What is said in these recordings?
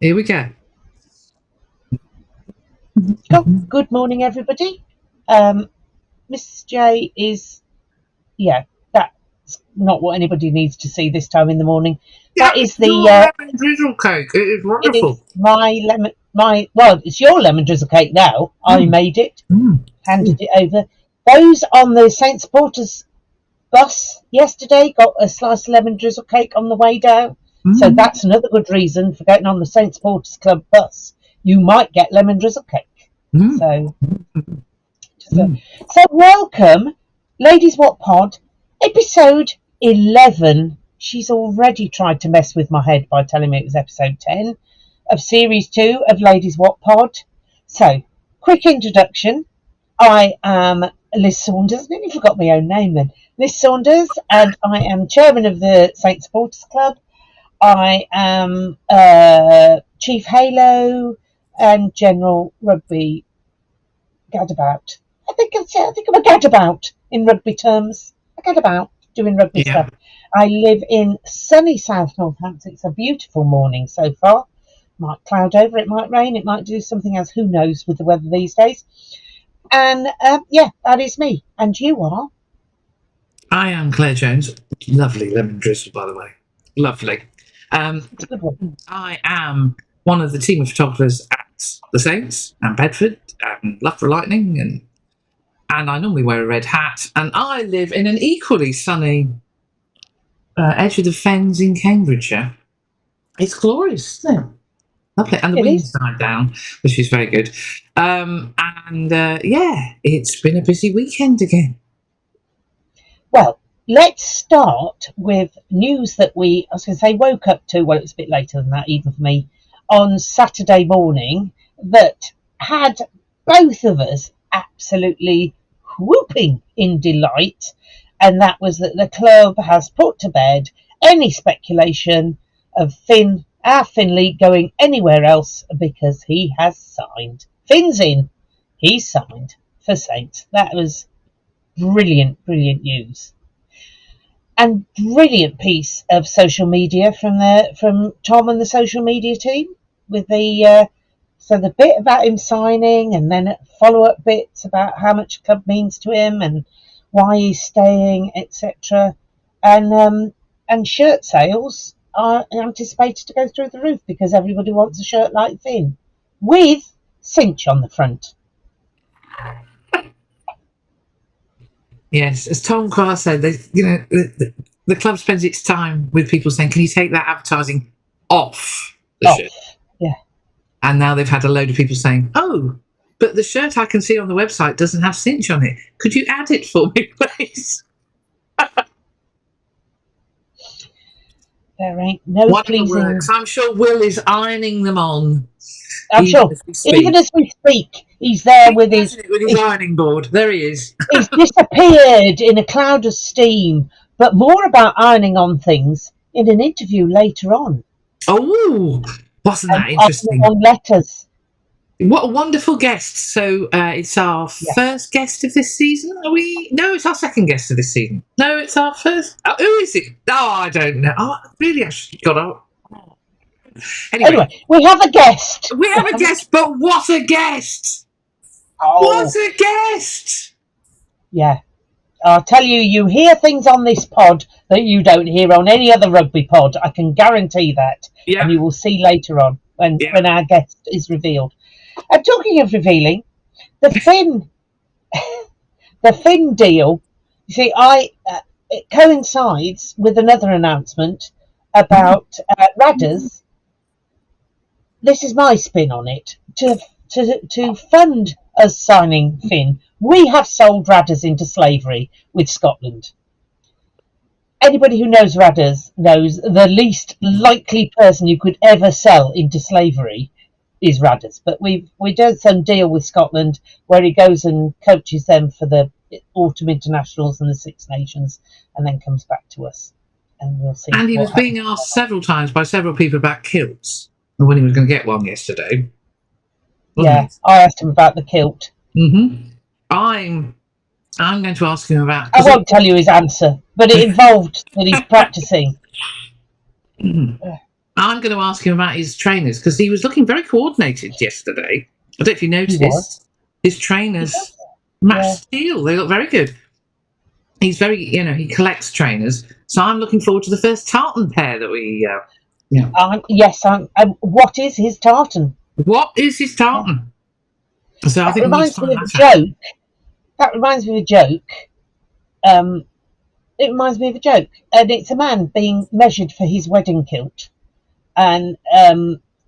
Here we go. Oh, good morning, everybody. Miss J is, that's not what anybody needs to see this time in the morning. Yeah, That is the lemon drizzle cake. It is wonderful. It is it's your lemon drizzle cake now. I made it, handed it over. Those on the St. Supporters bus yesterday got a slice of lemon drizzle cake on the way down. So that's another good reason for getting on the St. Supporters Club bus. You might get lemon drizzle cake. So welcome, Ladies Wot Pod, episode 11. She's already tried to mess with my head by telling me it was episode 10 of series 2 of Ladies Wot Pod. So, quick introduction. I am Lis Saunders. I nearly forgot my own name then. Lis Saunders, and I am chairman of the St. Supporters Club. I am Chief Halo and General Rugby Gadabout. I think I'm a gadabout in rugby terms. A gadabout doing rugby stuff. I live in sunny South Northampton. It's a beautiful morning so far. Might cloud over, it might rain, it might do something else. Who knows with the weather these days? And that is me. And you are? I am Claire Jones. Lovely lemon drizzle, by the way. Lovely. I am one of the team of photographers at the Saints and Bedford and Loughborough Lightning, and I normally wear a red hat, and I live in an equally sunny edge of the Fens in Cambridgeshire. It's glorious, isn't it? Lovely. And the wind's died down, which is very good. It's been a busy weekend again. Well, let's start with news that woke up to, well, it's a bit later than that, even for me, on Saturday morning, that had both of us absolutely whooping in delight, and that was that the club has put to bed any speculation of our Finley going anywhere else, because he has signed. Finn's in. He's signed for Saints. That was brilliant news. And brilliant piece of social media from Tom and the social media team, with the bit about him signing, and then follow-up bits about how much the club means to him and why he's staying, etc. And shirt sales are anticipated to go through the roof, because everybody wants a shirt like Finn with cinch on the front. Yes, as Tom Carr said, the club spends its time with people saying, "Can you take that advertising off the shirt?" Yeah. And now they've had a load of people saying, "Oh, but the shirt I can see on the website doesn't have cinch on it. Could you add it for me, please?" There ain't no pleasing. I'm sure Will is ironing them on. I'm sure. Even as we speak, he's there with his ironing board. There he is. He's disappeared in a cloud of steam. But more about ironing on things in an interview later on. Oh, wasn't that interesting? On letters. What a wonderful guest. So it's our first guest of this season. No, it's our second guest of this season. No, it's our first. Who is it? Oh, I don't know. Oh, really? I should have got out. Anyway, we have a guest. We have a guest, but what a guest! Oh. What a guest! Yeah. I'll tell you, you hear things on this pod that you don't hear on any other rugby pod. I can guarantee that. Yeah. And you will see later on when our guest is revealed. And talking of revealing, the Finn deal, you see, it coincides with another announcement about Radders. This is my spin on it. To fund us signing Finn, we have sold Radders into slavery with Scotland. Anybody who knows Radders knows the least likely person you could ever sell into slavery is Radders. But we done some deal with Scotland where he goes and coaches them for the autumn internationals and the Six Nations, and then comes back to us, and we'll see. And he was being asked several times by several people about kilts, when he was going to get one yesterday. Yeah, I asked him about the kilt. Mm-hmm. I'm going to ask him about... I won't tell you his answer, but it involved that he's practising. Mm-hmm. I'm going to ask him about his trainers because he was looking very coordinated yesterday. I don't know if you He was. noticed. His trainers matched steel. They look very good. He's very, he collects trainers. So I'm looking forward to the first tartan pair that we, Yes, what is his tartan? What is his tartan? Yeah. So I think reminds me of a joke. That reminds me of a joke. It reminds me of a joke. And it's a man being measured for his wedding kilt. And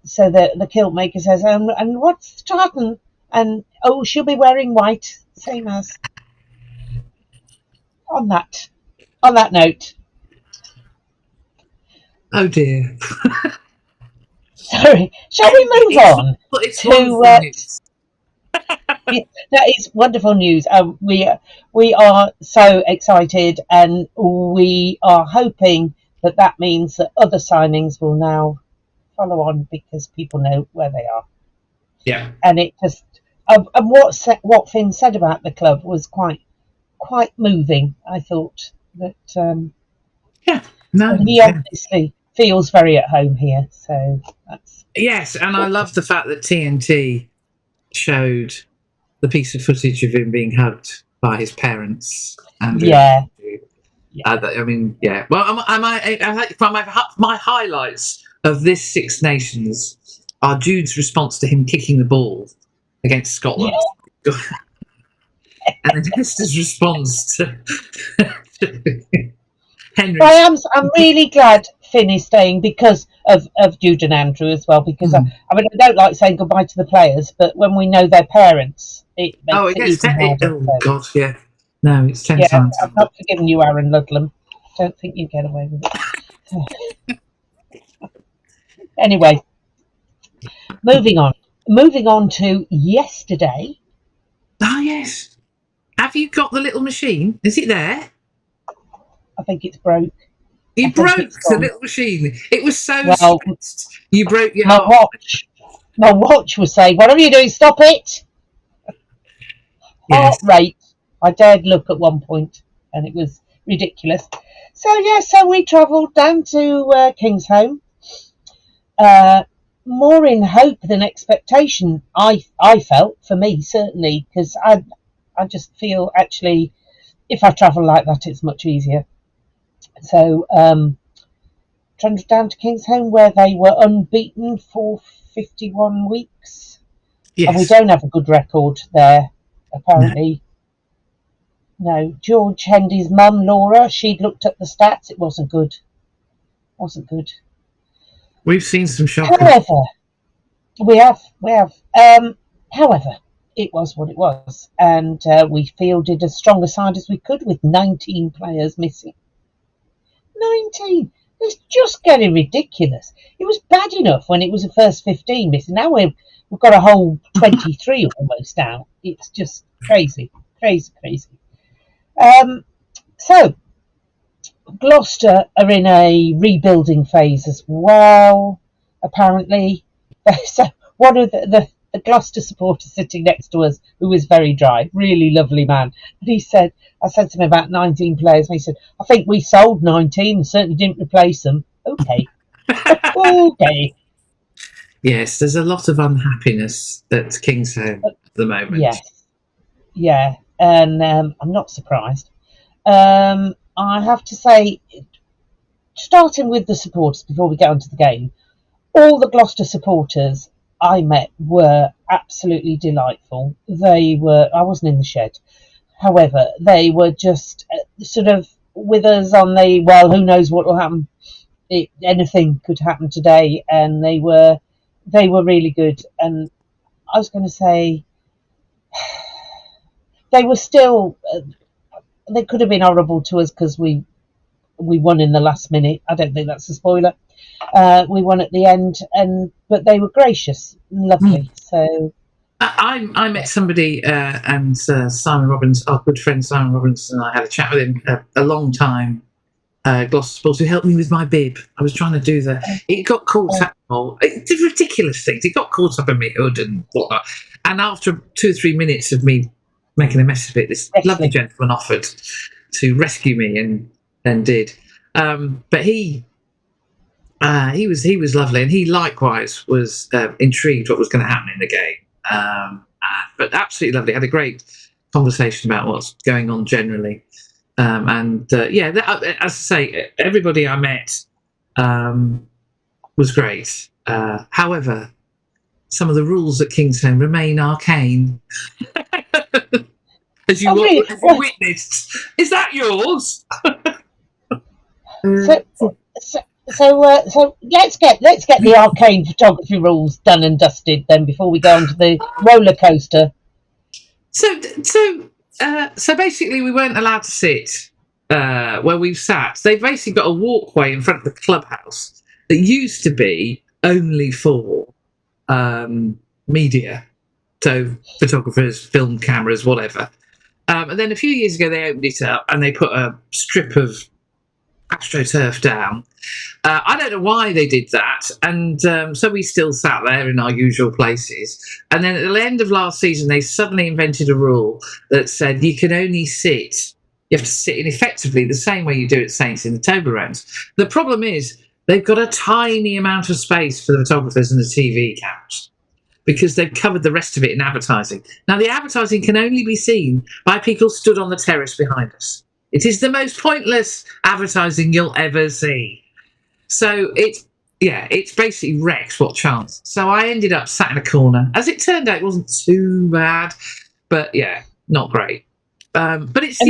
so the kilt maker says, and what's the tartan? And, she'll be wearing white, same as. On that note. Oh dear. Sorry. Shall we move on to that is wonderful news. We are so excited, and we are hoping that means that other signings will now follow on because people know where they are. Yeah. And it just and what Finn said about the club was quite moving. I thought that he obviously feels very at home here. So that's and I love the fact that TNT showed the piece of footage of him being hugged by his parents. And yeah. I mean, yeah. Well, my highlights of this Six Nations are Jude's response to him kicking the ball against Scotland, and then Hester's response to Henry. I'm really glad Finn is staying because of Jude and Andrew as well. Because I don't like saying goodbye to the players, but when we know their parents, it makes it even harder. Oh God, yeah. No, it's 10 times. I've not forgiven you, Aaron Ludlam. Don't think you get away with it. Anyway, moving on to yesterday. Ah, yes. Have you got the little machine? Is it there? I think it's broke. You broke the little machine. It was so stressed. You broke your watch. My watch was saying, "What are you doing? Stop it!" Heart rate. I dared look at one point, and it was ridiculous. So we travelled down to Kingsholm. More in hope than expectation. I felt, for me certainly, because I just feel actually, if I travel like that, it's much easier. So travelled down to Kingsholm, where they were unbeaten for 51 weeks. Yes. And we don't have a good record there, apparently. No, George Hendy's mum, Laura, she'd looked at the stats. It wasn't good. We've seen some shockers. However, we have. However, it was what it was, and we fielded as strong a side as we could with 19 players missing. 19. It's just getting ridiculous. It was bad enough when it was the first 15 missing. Now we've got a whole 23 almost out. It's just crazy. So Gloucester are in a rebuilding phase as well, apparently. So one of the Gloucester supporter sitting next to us, who was very dry, really lovely man, and I said to him about 19 players, and he said, I think we sold 19 and certainly didn't replace them. Okay. Okay. Yes, there's a lot of unhappiness at Kingsholm at the moment. Yes. Yeah, and I'm not surprised. I have to say, starting with the supporters before we get onto the game, all the Gloucester supporters I met were absolutely delightful. I wasn't in the shed. However, they were just sort of with us on the, well, who knows what will happen. Anything could happen today, and they were really good. And I was going to say, they were still, they could have been horrible to us because we won in the last minute. I don't think that's a spoiler. We won at the end, but they were gracious and lovely. So I met somebody, and Simon Robbins, our good friend Simon Robbins, and I had a chat with him a long time. Gloucester Sports, who helped me with my bib. I was trying to do it got caught up. It did ridiculous things. It got caught up in my hood and whatnot. And after 2 or 3 minutes of me making a mess of it, this lovely gentleman offered to rescue me and did. But he He was lovely, and he likewise was intrigued what was going to happen in the game. But absolutely lovely. Had a great conversation about what's going on generally. As I say, everybody I met was great. However, some of the rules at Kingsholm remain arcane. As you witnessed. Is that yours? So let's get the arcane photography rules done and dusted then before we go on to the roller coaster. So basically, we weren't allowed to sit where we've sat. They've basically got a walkway in front of the clubhouse that used to be only for media, so photographers, film cameras, whatever. And then a few years ago, they opened it up and they put a strip of AstroTurf down. I don't know why they did that, and so we still sat there in our usual places. And then at the end of last season, they suddenly invented a rule that said you can only sit. You have to sit in effectively the same way you do at Saints in the Toblerones. The problem is they've got a tiny amount of space for the photographers and the TV cameras, because they've covered the rest of it in advertising. Now, the advertising can only be seen by people stood on the terrace behind us. It is the most pointless advertising you'll ever see. So it's basically wrecked what chance. So I ended up sat in a corner. As it turned out, it wasn't too bad, but yeah, not great. But it's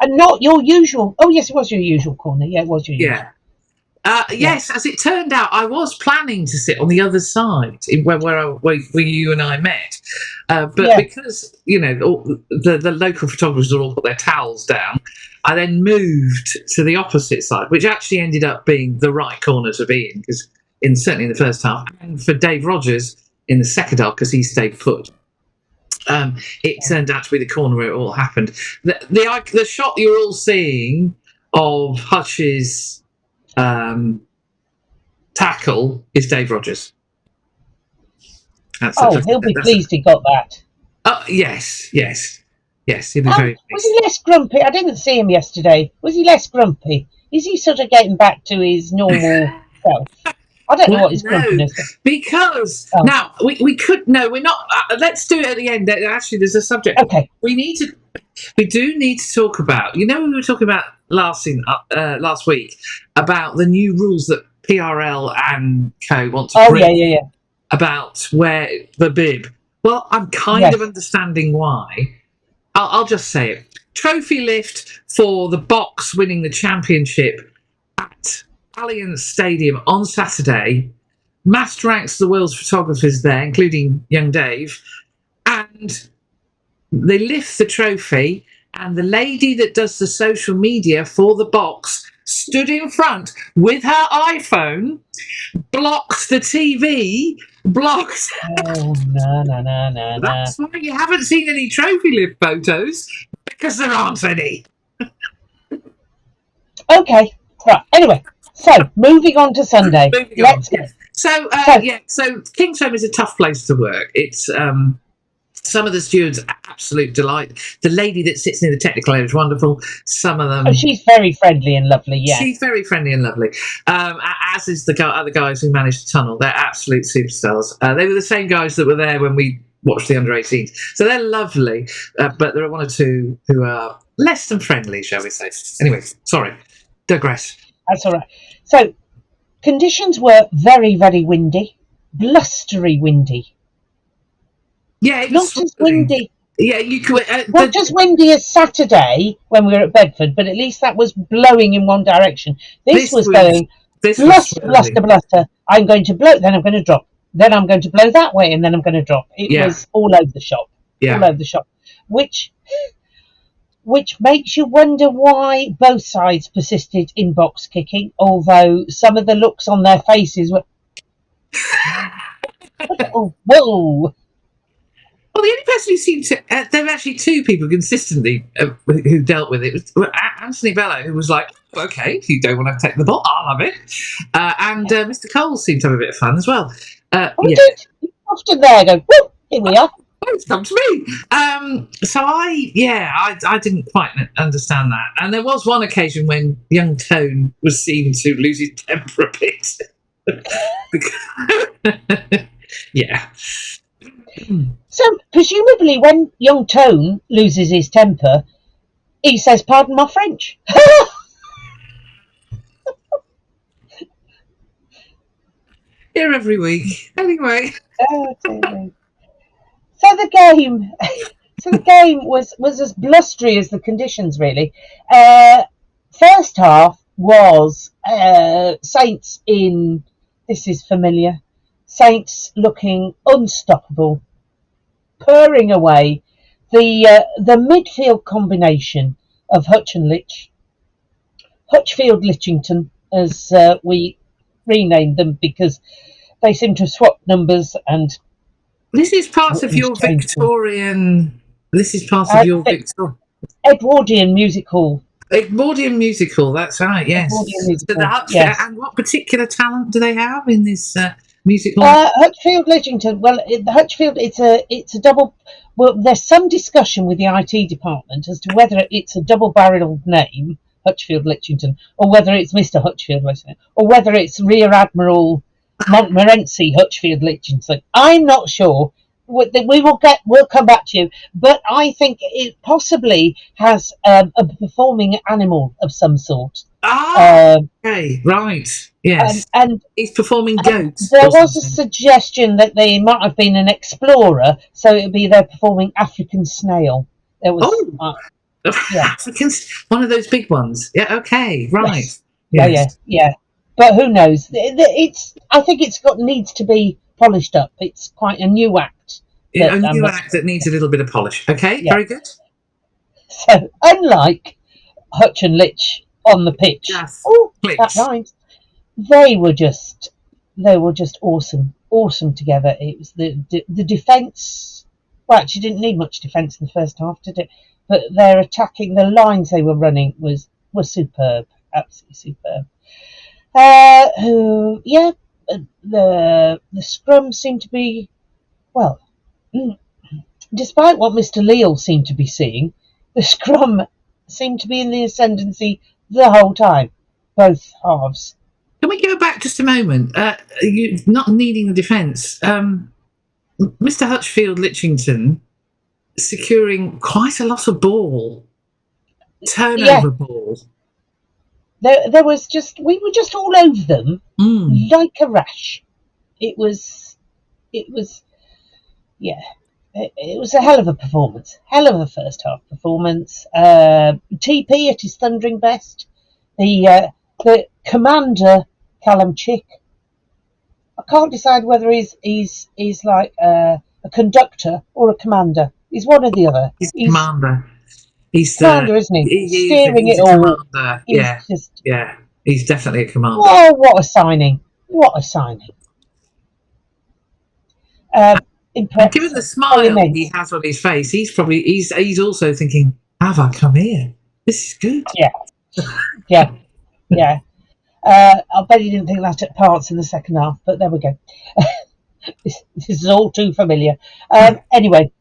not your usual. Oh yes, it was your usual corner. Yeah, it was your usual. Yeah. Yes, as it turned out, I was planning to sit on the other side where you and I met, because the local photographers all put their towels down, I then moved to the opposite side, which actually ended up being the right corner to be in, because certainly in the first half, and for Dave Rogers in the second half, because he stayed put. It turned out to be the corner where it all happened. The shot you're all seeing of Hutch's tackle is Dave Rogers. He'll be pleased he got that. Oh, yes, he'll be very pleased. Was he less grumpy? I didn't see him yesterday. Was he less grumpy? Is he sort of getting back to his normal self? I don't know what his grumpiness is. Because now we could we're not. Let's do it at the end. Actually, there's a subject. Okay. We do need to talk about. We were talking about last week about the new rules that PRL and Co want to bring. About where the bib. Well, I'm kind of understanding why. I'll just say it. Trophy lift for the box winning the championship at Allianz Stadium on Saturday. Massed ranks the world's photographers there, including young Dave, and they lift the trophy, and the lady that does the social media for the box stood in front with her iPhone, blocked the TV, blocked. Oh, no. That's why you haven't seen any trophy lift photos, because there aren't any. Okay, right. Anyway, so moving on to Sunday. Let's go. So Kingsholm is a tough place to work. It's some of the stewards are absolute delight. The lady that sits near the technical area is wonderful. Some of them... Oh, she's very friendly and lovely, yeah. She's very friendly and lovely. As is the other guys who managed the tunnel. They're absolute superstars. They were the same guys that were there when we watched the under-18s. So they're lovely, but there are one or two who are less than friendly, shall we say. Anyway, sorry. Digress. That's all right. So, conditions were very, very windy. Blustery windy. Yeah, it was not as windy. Yeah, you could. Not just windy as Saturday when we were at Bedford, but at least that was blowing in one direction. This was going bluster. I'm going to blow, then I'm going to drop. Then I'm going to blow that way, and then I'm going to drop. It was all over the shop. Yeah. All over the shop. Which makes you wonder why both sides persisted in box kicking, although some of the looks on their faces were... Whoa! Well, the only person who seemed to... there were actually two people consistently who dealt with it. It was Anthony Bello, who was like, OK, if you don't want to take the ball, I'll have it. And Mr. Cole seemed to have a bit of fun as well. Did. Often there, go, whoop, here we are. It's come to me. So I didn't quite understand that. And there was one occasion when young Tone was seen to lose his temper a bit. Yeah. So presumably, when young Tone loses his temper, he says, "Pardon my French." Here every week. Anyway. Oh, dear. So the game, was as blustery as the conditions. Really, first half was Saints in. This is familiar. Saints looking unstoppable, purring away. The midfield combination of Hutch and Litch, Hutchfield Litchington, as we renamed them because they seem to have swapped numbers and. This is part of your Victorian. This is part of your Edwardian musical. Edwardian musical. That's right. Yes. Musical, yes. And what particular talent do they have in this musical? Hutchfield Litchington. Well, Hutchfield. It's a double. Well, there's some discussion with the IT department as to whether it's a double-barreled name, Hutchfield Litchington, or whether it's Mr. Hutchfield Litchington, or whether it's Rear Admiral Montmorency Hutchfield Litchington. I'm not sure. We'll come back to you, but I think it possibly has a performing animal of some sort. Okay, right, yes, and he's performing goats. There was a suggestion that they might have been an explorer, so it would be they're performing African snail. There was, Africans, one of those big ones. Yeah, okay, right. Yes. Yeah. But who knows? I think needs to be polished up. It's quite a new act. A new act that needs a little bit of polish. Okay, very good. So, unlike Hutch and Litch on the pitch, that rhymes. They were just awesome together. It was the defence. Well, actually, didn't need much defence in the first half, did it? But their attacking, the lines they were running were superb, absolutely superb. The scrum seemed to be, well, despite what Mr. Leal seemed to be seeing, the scrum seemed to be in the ascendancy the whole time, both halves. Can we go back just a moment? You not needing the defence. Mr. Hutchfield Litchington securing quite a lot of turnover ball. There was we were just all over them like a rash. It was it was a hell of a performance, hell of a first half performance. TP at his thundering best. The commander Callum Chick. I can't decide whether he's like a conductor or a commander. He's one or the other. He's commander. He's commander, isn't he? Steering it all. Commander. He's definitely a commander. Oh, what a signing! What a signing! Given the smile he has on his face, he's also thinking, "Have I come here? This is good." Yeah. I bet he didn't think that at parts in the second half, but there we go. This is all too familiar. Anyway,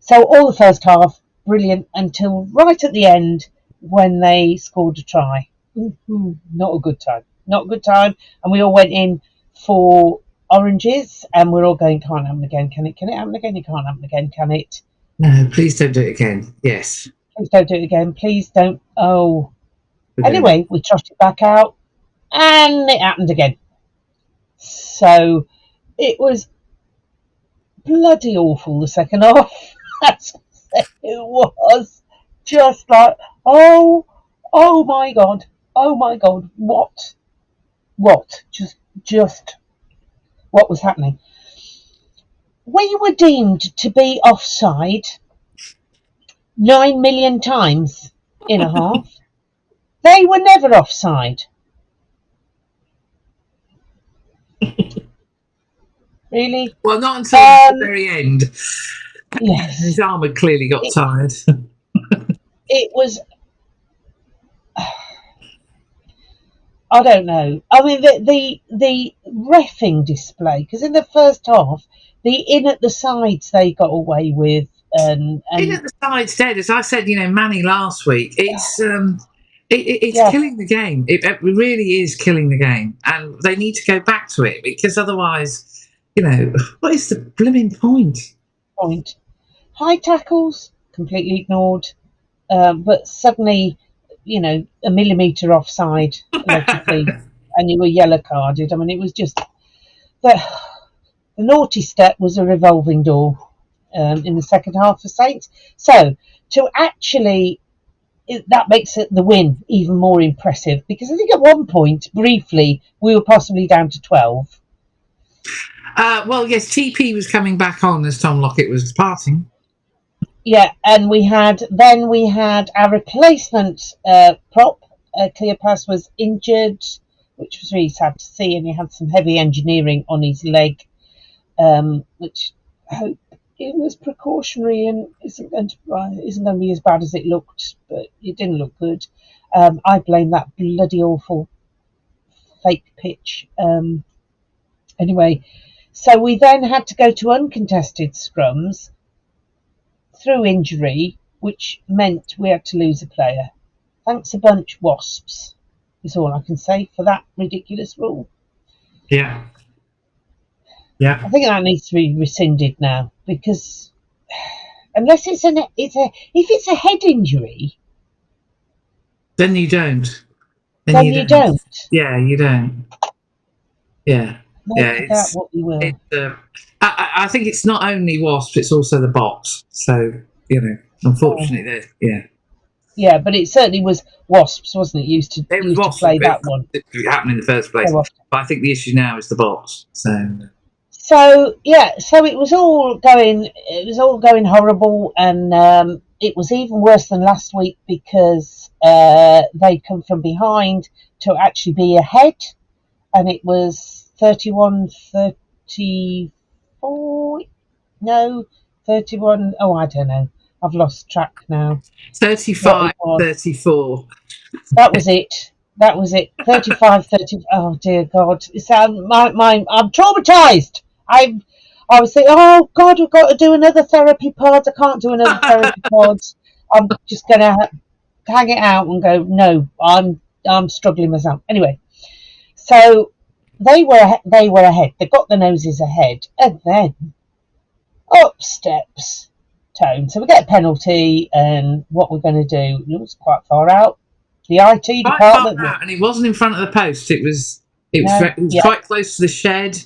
so all the first half, brilliant, until right at the end when they scored a try. Not a good time. And we all went in for oranges, and we're all going, can't happen again, can it? Can it happen again? It can't happen again, can it? No, please don't do it again. Yes. Please don't do it again. Please don't. Oh. Anyway, we trotted back out, and it happened again. So it was bloody awful, the second half. It was just like, oh my God, what, just what was happening? We were deemed to be offside 9 million times in a half. They were never offside. Really? Well, not until the very end. Yes. His arm had clearly got tired. It was... I don't know. I mean, the reffing display, because in the first half, The in at the sides they got away with, and In at the side's dead. As I said, Manny last week, it's yeah, killing the game. It really is killing the game, and they need to go back to it because otherwise, what is the blooming point? High tackles completely ignored, but suddenly, a millimetre offside allegedly, and you were yellow carded. I mean, it was just the naughty step was a revolving door in the second half for Saints. So to actually, that makes the win even more impressive, because I think at one point, briefly, we were possibly down to 12. Well, yes, TP was coming back on as Tom Lockett was departing. Yeah, and we had our replacement prop. Cleopas was injured, which was really sad to see, and he had some heavy engineering on his leg, which I hope it was precautionary and isn't going to be as bad as it looked, but it didn't look good. I blame that bloody awful fake pitch. Anyway, so we then had to go to uncontested scrums through injury, which meant we had to lose a player. Thanks a bunch, Wasps, is all I can say for that ridiculous rule. Yeah. I think that needs to be rescinded now, because unless if it's a head injury, then you don't. Then you don't. Yeah, you don't. Yeah. It's what you will. I think it's not only Wasps, it's also the bots. So, unfortunately, Yeah, but it certainly was Wasps, wasn't it? Used to play that one. It happened in the first place. But I think the issue now is the bots. So it was all going horrible, and it was even worse than last week, because they'd come from behind to actually be ahead, and it was 31-34. No, 31. Oh, I don't know. I've lost track now. 35-34. That was it. 35-30. Oh dear God! I'm traumatized. I was thinking, oh God, we've got to do another therapy pod. I can't do another therapy pod. I'm just gonna hang it out and go. No, I'm struggling myself. Anyway, so they were ahead. They got the noses ahead, and then up steps Tone. So we get a penalty, and what we're going to do? It was quite far out. The IT department, and it wasn't in front of the post. It was quite close to the shed.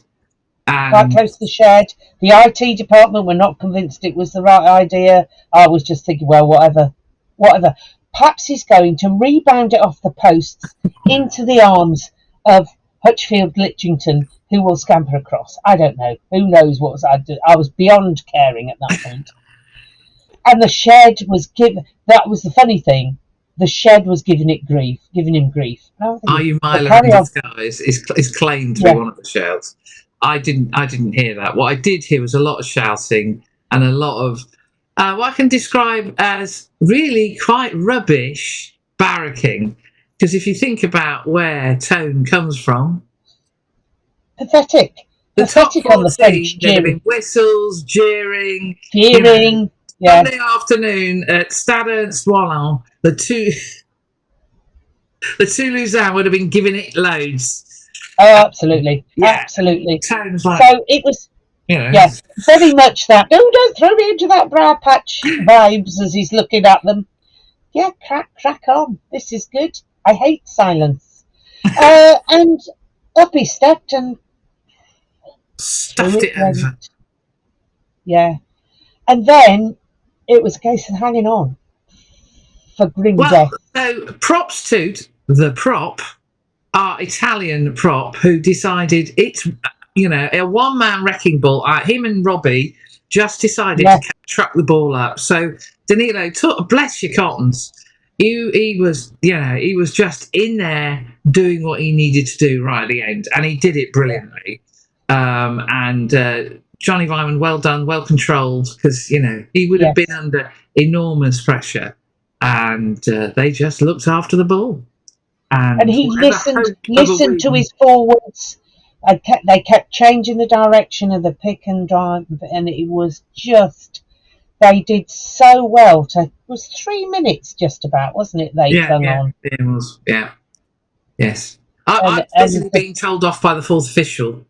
Quite close to the shed. The IT department were not convinced it was the right idea. I was just thinking, well, whatever. Perhaps he's going to rebound it off the posts into the arms of Hutchfield Litchington, who will scamper across. I don't know. Who knows what I did? I was beyond caring at that point. And the shed was that was the funny thing. The shed was giving him grief. Are you Milo in disguise? Is claimed to be one of the shouts. I didn't hear that. What I did hear was a lot of shouting and a lot of what I can describe as really quite rubbish barracking. Because if you think about where Tone comes from, pathetic. The pathetic top on the French jeering, whistles, jeering. Sunday afternoon at Stade Ernst Wallon, the two Lausanne would have been giving it loads. Oh, absolutely, absolutely. Tone's like, so it was, very much that. Oh, don't throw me into that briar patch vibes as he's looking at them. Yeah, crack on. This is good. I hate silence. And up he stepped and stuffed it over. Yeah, and then it was a case of hanging on for grim death. So props to the prop, our Italian prop, who decided it's a one-man wrecking ball. Him and Robbie just decided to truck the ball up. So Danilo bless your cottons. He was just in there doing what he needed to do right at the end, and he did it brilliantly. And Johnny Vyman, well done, well controlled, because he would have been under enormous pressure, and they just looked after the ball. And he listened to his forwards They kept changing the direction of the pick and drive, and it was just, they did so well. It was 3 minutes just about, wasn't it? They hung on. It was. Yeah. Yes. I'm And being told off by the fourth official.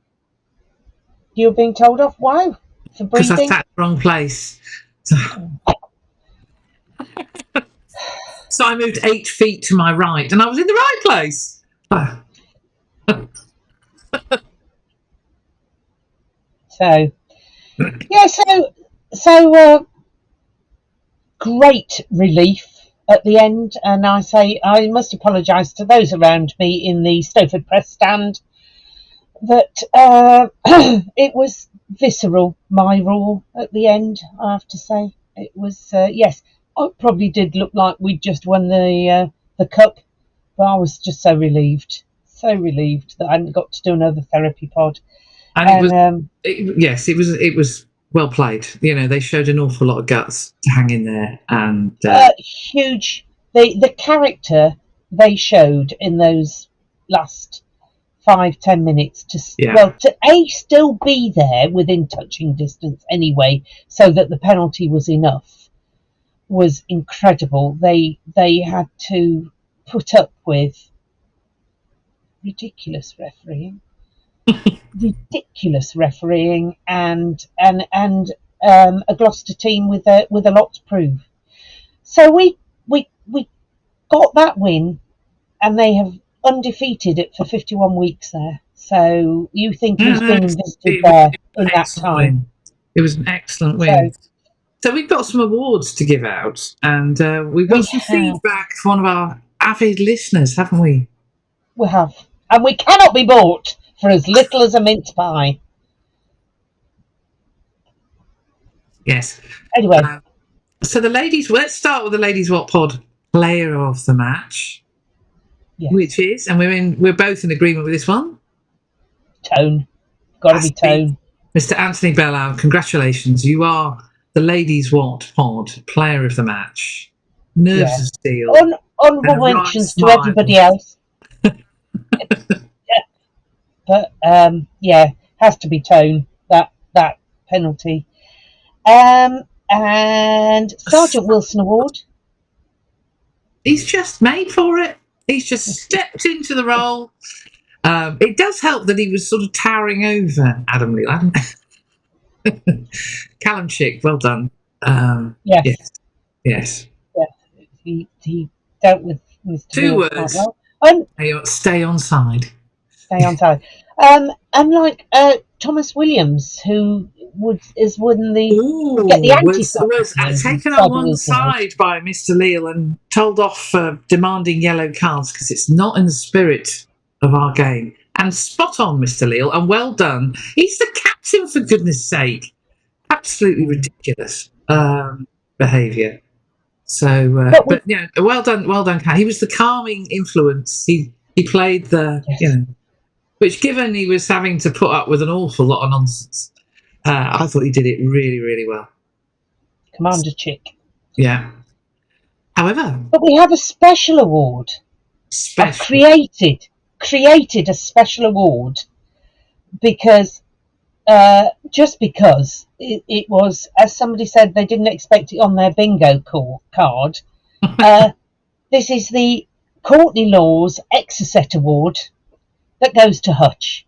You were being told off? Why? For Because I breathing? sat in the wrong place. So I moved 8 feet to my right, and I was in the right place. So, yeah, so great relief at the end. And I must apologise to those around me in the Stowford press stand that it was visceral, my rule at the end, I have to say. It was, yes, it probably did look like we'd just won the cup, but I was just so relieved that I hadn't got to do another therapy pod. And it was well played. You know, they showed an awful lot of guts to hang in there, and huge. The character they showed in those last 5-10 minutes to still be there within touching distance anyway, so that the penalty was enough, was incredible. They had to put up with ridiculous refereeing. And a Gloucester team with a lot to prove. So we got that win, and they have undefeated it for 51 weeks there. So you think he's been visited there in that time? Win. It was an excellent win. So we've got some awards to give out, and we've got some feedback from one of our avid listeners, haven't we? We have, and we cannot be bought for as little as a mince pie. Yes. Anyway. So let's start with the Ladies Wot Pod Player of the Match. Yes. Which is, and we're both in agreement with this one. Tone. Gotta be Tone. Mr. Anthony Bellow, congratulations. You are the Ladies Wot Pod Player of the Match. Nerves of steel. Honourable mentions to everybody else. But has to be Tone, that penalty. And Sgt Wilson Award. He's just made for it. He's just stepped into the role. It does help that he was sort of towering over Adam Lee. Callum Chick, well done. Yes. He dealt with Mr. 2 words. Well. Stay on side. Stay on side. Unlike Thomas Williams, who is won the get the was taken on one side by Mr. Leal and told off for demanding yellow cards because it's not in the spirit of our game. And spot on, Mr. Leal, and well done. He's the captain, for goodness sake. Absolutely ridiculous behaviour. So, well done, Cat. He was the calming influence. He played which, given he was having to put up with an awful lot of nonsense, I thought he did it really, really well. Commander Chick. Yeah. However, but we have a special award. I've created a special award because just because it was, as somebody said, they didn't expect it on their bingo card. This is the Courtney Lawes Exocet Award that goes to Hutch,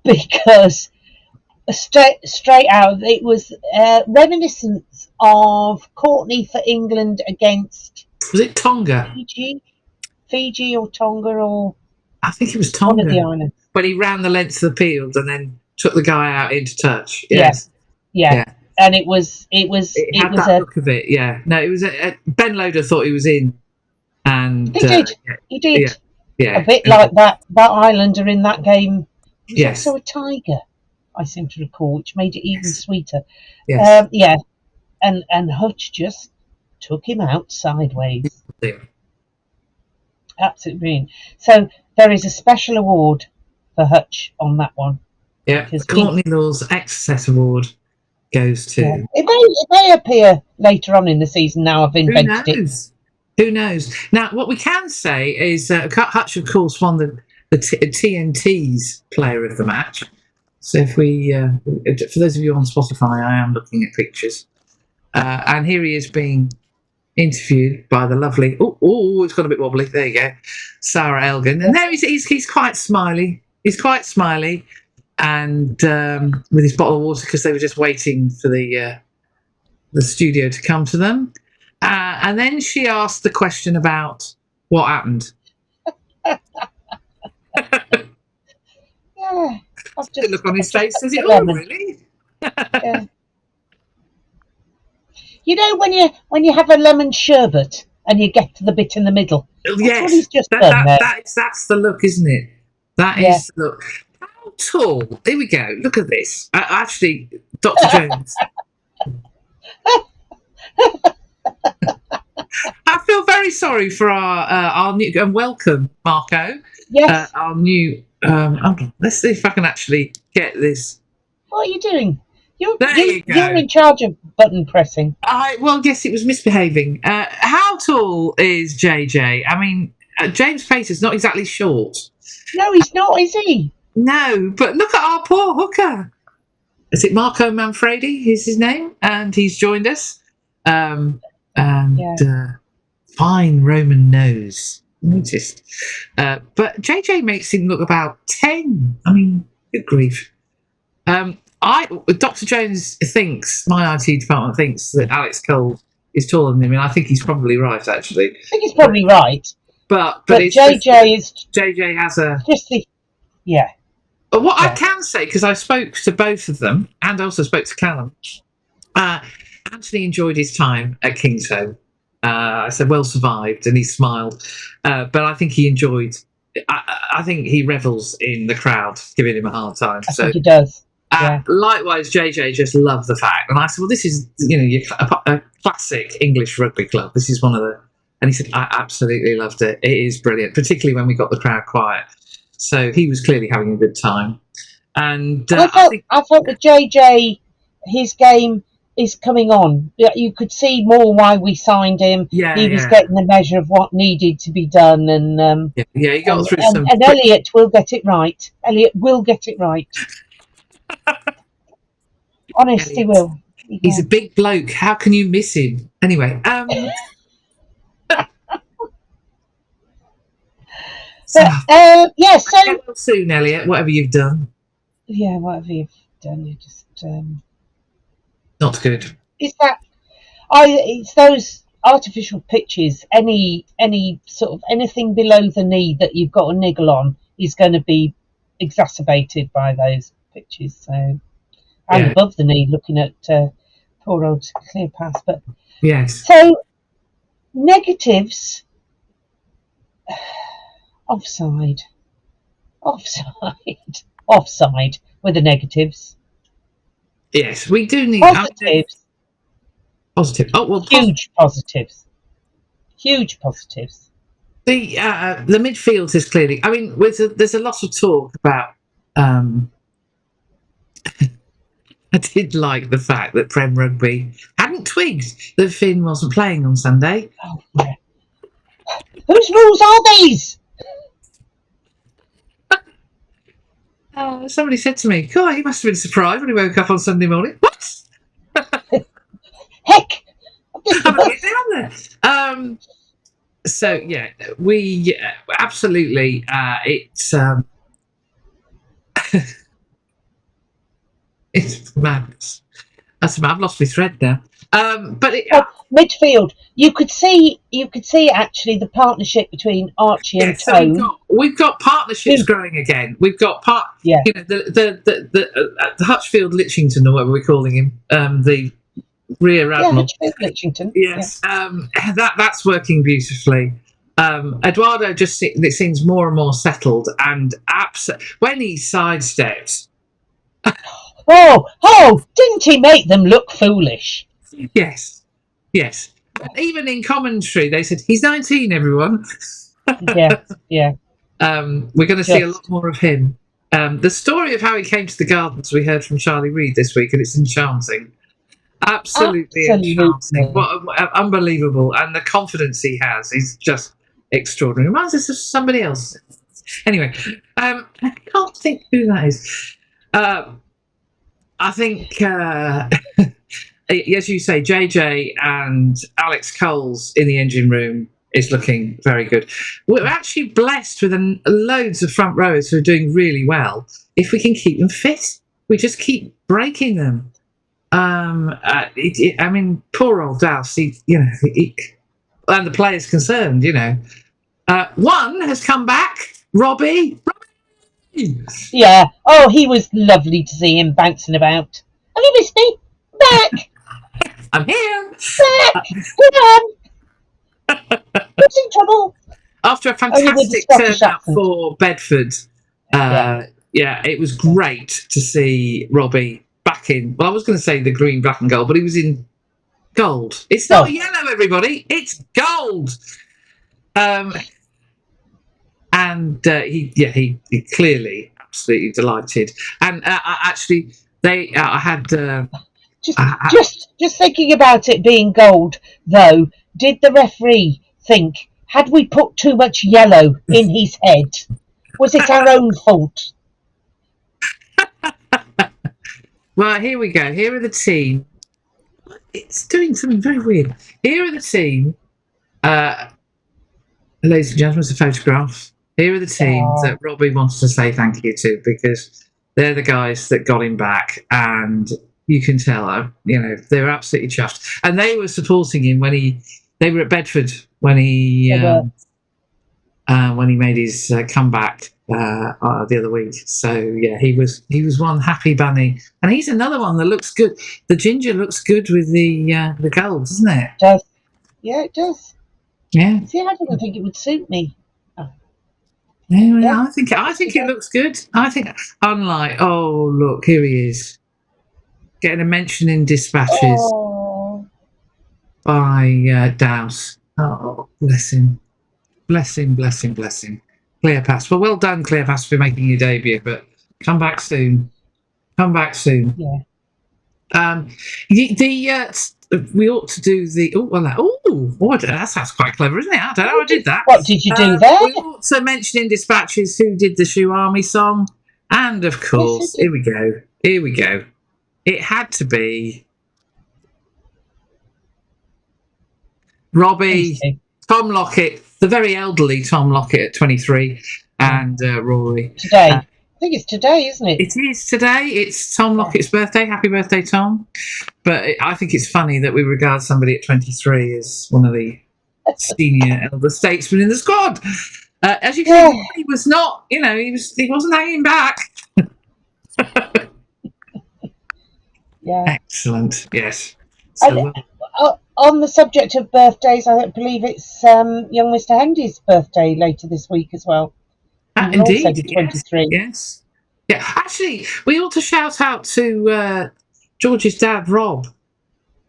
because straight out it was reminiscence of Courtney for England against, was it Tonga? Fiji or Tonga, or I think it was Tonga. One of the islands. When he ran the length of the field and then took the guy out into touch. Yes. Yeah. And it had that look of it. Yeah. No, it was Ben Loader thought he was in, and he did. Yeah. A bit like that Islander in that game. He was also a tiger, I seem to recall, which made it even sweeter. Yes. And Hutch just took him out sideways. Yeah. Absolutely brilliant. So there is a special award for Hutch on that one. Yeah, the Courtney Lawes Exocet Award goes to. Yeah. It may appear later on in the season. Now I've invented it. Who knows? Now, what we can say is Hutch, of course, won TNT's player of the match. So if we, for those of you on Spotify, I am looking at pictures, and here he is being interviewed by the lovely. Oh, it's got a bit wobbly. There you go, Sarah Elgin, and there he's quite smiley. He's quite smiley, and with his bottle of water because they were just waiting for the studio to come to them. And then she asked the question about what happened. Yeah, The look on his face says it all, really. Yeah. You know when you have a lemon sherbet and you get to the bit in the middle. That's what he's just done there. That's the look, isn't it? That is the look. How tall? Here we go. Look at this. Actually, Dr. Jones. I feel very sorry for our new and welcome, Marco. Yes. Our new. Hold on. Let's see if I can actually get this. What are you doing? You're you go. You're in charge of button pressing. Well, yes, it was misbehaving. How tall is JJ? I mean, James Pace is not exactly short. No, he's not, is he? No, but look at our poor hooker. Is it Marco Manfredi? Is his name? And he's joined us. Fine Roman nose. Noticed. But JJ makes him look about 10. I mean, good grief. Dr. Jones thinks, my IT department thinks that Alex Cole is taller than him, and I think he's probably right, actually. I think he's probably right. But it's JJ has a... But what I can say, because I spoke to both of them, and also spoke to Callum, Anthony enjoyed his time at Kingsholm. I said, well survived, and he smiled. But I think he enjoyed... I think he revels in the crowd giving him a hard time. I think he does. Likewise, JJ just loved the fact, and I said, "Well, this is a classic English rugby club. This is one of the." And he said, "I absolutely loved it. It is brilliant, particularly when we got the crowd quiet." So he was clearly having a good time. And I felt that JJ, his game is coming on. You could see more why we signed him. He was getting the measure of what needed to be done, and he got through some. And Elliot will get it right. Elliot will get it right. Honest, he will. He's a big bloke. How can you miss him? Anyway, So soon, Elliot. Whatever you've done. Yeah, whatever you've done, you just not good. It's those artificial pitches. Any sort of anything below the knee that you've got a niggle on is going to be exacerbated by those pitches. So, and above the knee, looking at poor old Clear Pass. But yes. So negatives. Offside with the negatives. Yes, we do need positives. Positive. Oh well, huge positives. Huge positives. The midfield is clearly. I mean, there's a lot of talk about. I did like the fact that Prem Rugby hadn't twigged that Finn wasn't playing on Sunday. Oh, yeah. Whose rules are these? Somebody said to me, God, he must have been surprised when he woke up on Sunday morning. What? Heck! How do I get down there? So, yeah, we absolutely, it's it's madness. I've lost my thread now. But midfield, you could see actually the partnership between Archie and Tone. So we've got partnerships growing again. We've got the Hutchfield Litchington, or whatever we're calling him, the rear admiral. Litchington. Yes, that's working beautifully. Eduardo just seems more and more settled, and when he sidesteps. Oh! Didn't he make them look foolish? Yes. And even in commentary, they said he's 19. Everyone. Yeah. We're going to see a lot more of him. The story of how he came to the Gardens we heard from Charlie Reid this week, and it's enchanting. Absolutely enchanting. What unbelievable, and the confidence he has is just extraordinary. Reminds us of somebody else. Anyway, I can't think who that is. I think, as you say, JJ and Alex Coles in the engine room is looking very good. We're actually blessed with loads of front rowers who are doing really well. If we can keep them fit, we just keep breaking them. I mean, poor old Douse, and the players concerned, one has come back, Robbie. Yeah. Oh, he was lovely to see him bouncing about. Have you missed me? Back! I'm here. Back! Come on! Who's in trouble? After a fantastic turnout for Bedford, it was great to see Robbie back in. Well, I was going to say the green, black and gold, but he was in gold. It's not yellow, everybody. It's gold. And he clearly absolutely delighted. And actually, I had just thinking about it being gold, though. Did the referee think, had we put too much yellow in his head? Was it our own fault? Well, here we go. Here are the team. It's doing something very weird. Here are the team. Ladies and gentlemen, it's a photograph. Here are the teams that Robbie wants to say thank you to, because they're the guys that got him back, and you can tell, they were absolutely chuffed. And they were supporting him when they were at Bedford when he made his comeback the other week. So yeah, he was one happy bunny, and he's another one that looks good. The ginger looks good with the gold, doesn't it? It does. Yeah, it does. Yeah. See, I didn't think it would suit me. Yeah, I think it looks good. I think, unlike, look, here he is, getting a mention in dispatches by Douse. Oh, bless him. Cleopas. Well done, Cleopas, for making your debut, but come back soon. Yeah. We ought to do the. That sounds quite clever, isn't it? I don't know how I did that. What did you do there? We ought to mention in dispatches who did the Shoe Army song, and of course, here we go. It had to be Robbie, Tom Lockett, the very elderly Tom Lockett at 23, and Rory. Today. I think it's today, isn't it? It is today. It's Tom Lockett's birthday. Happy birthday, Tom. But I think it's funny that we regard somebody at 23 as one of the senior elder statesmen in the squad. As you can see, he was not, he wasn't hanging back. Yeah. Excellent. Yes. So, on the subject of birthdays, I believe it's young Mr. Hendy's birthday later this week as well. Indeed. 23. Yes. Yeah. Actually, we ought to shout out to George's dad, Rob,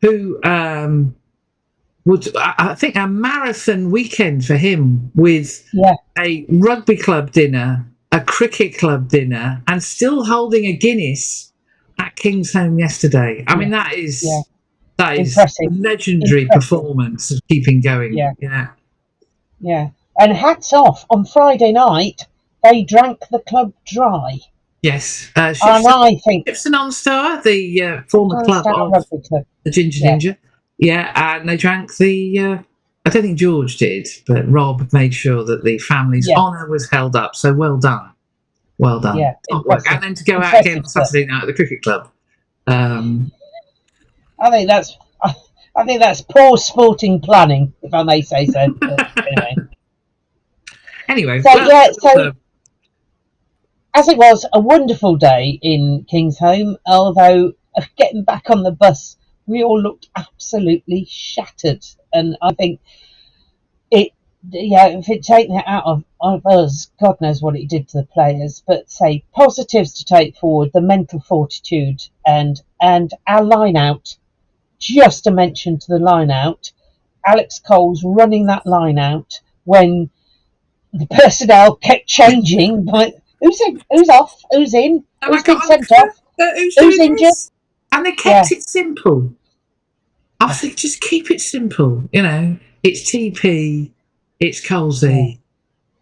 who would, I think, a marathon weekend for him with a rugby club dinner, a cricket club dinner, and still holding a Guinness at Kingsholm yesterday. I mean, that is impressive. A legendary performance of keeping going. Yeah. And hats off, on Friday night, they drank the club dry. Yes. And I think Shipson on Star, the former club of the Ginger Ninja. Yeah, and they drank the... I don't think George did, but Rob made sure that the family's honour was held up. So well done. Yeah, and then to go out again on Saturday night at the cricket club. I think that's poor sporting planning, if I may say so. Anyway. So as it was a wonderful day in Kingsholm, although getting back on the bus, we all looked absolutely shattered. And I think if it taken it out of us, God knows what it did to the players. But say positives to take forward: the mental fortitude and our line out. Just a mention to the line out, Alex Coles running that line out when the personnel kept changing. Like, who's off? Who's in? Who's been sent off? Who's injured? And they kept it simple. I think just keep it simple. It's TP, it's Colesy,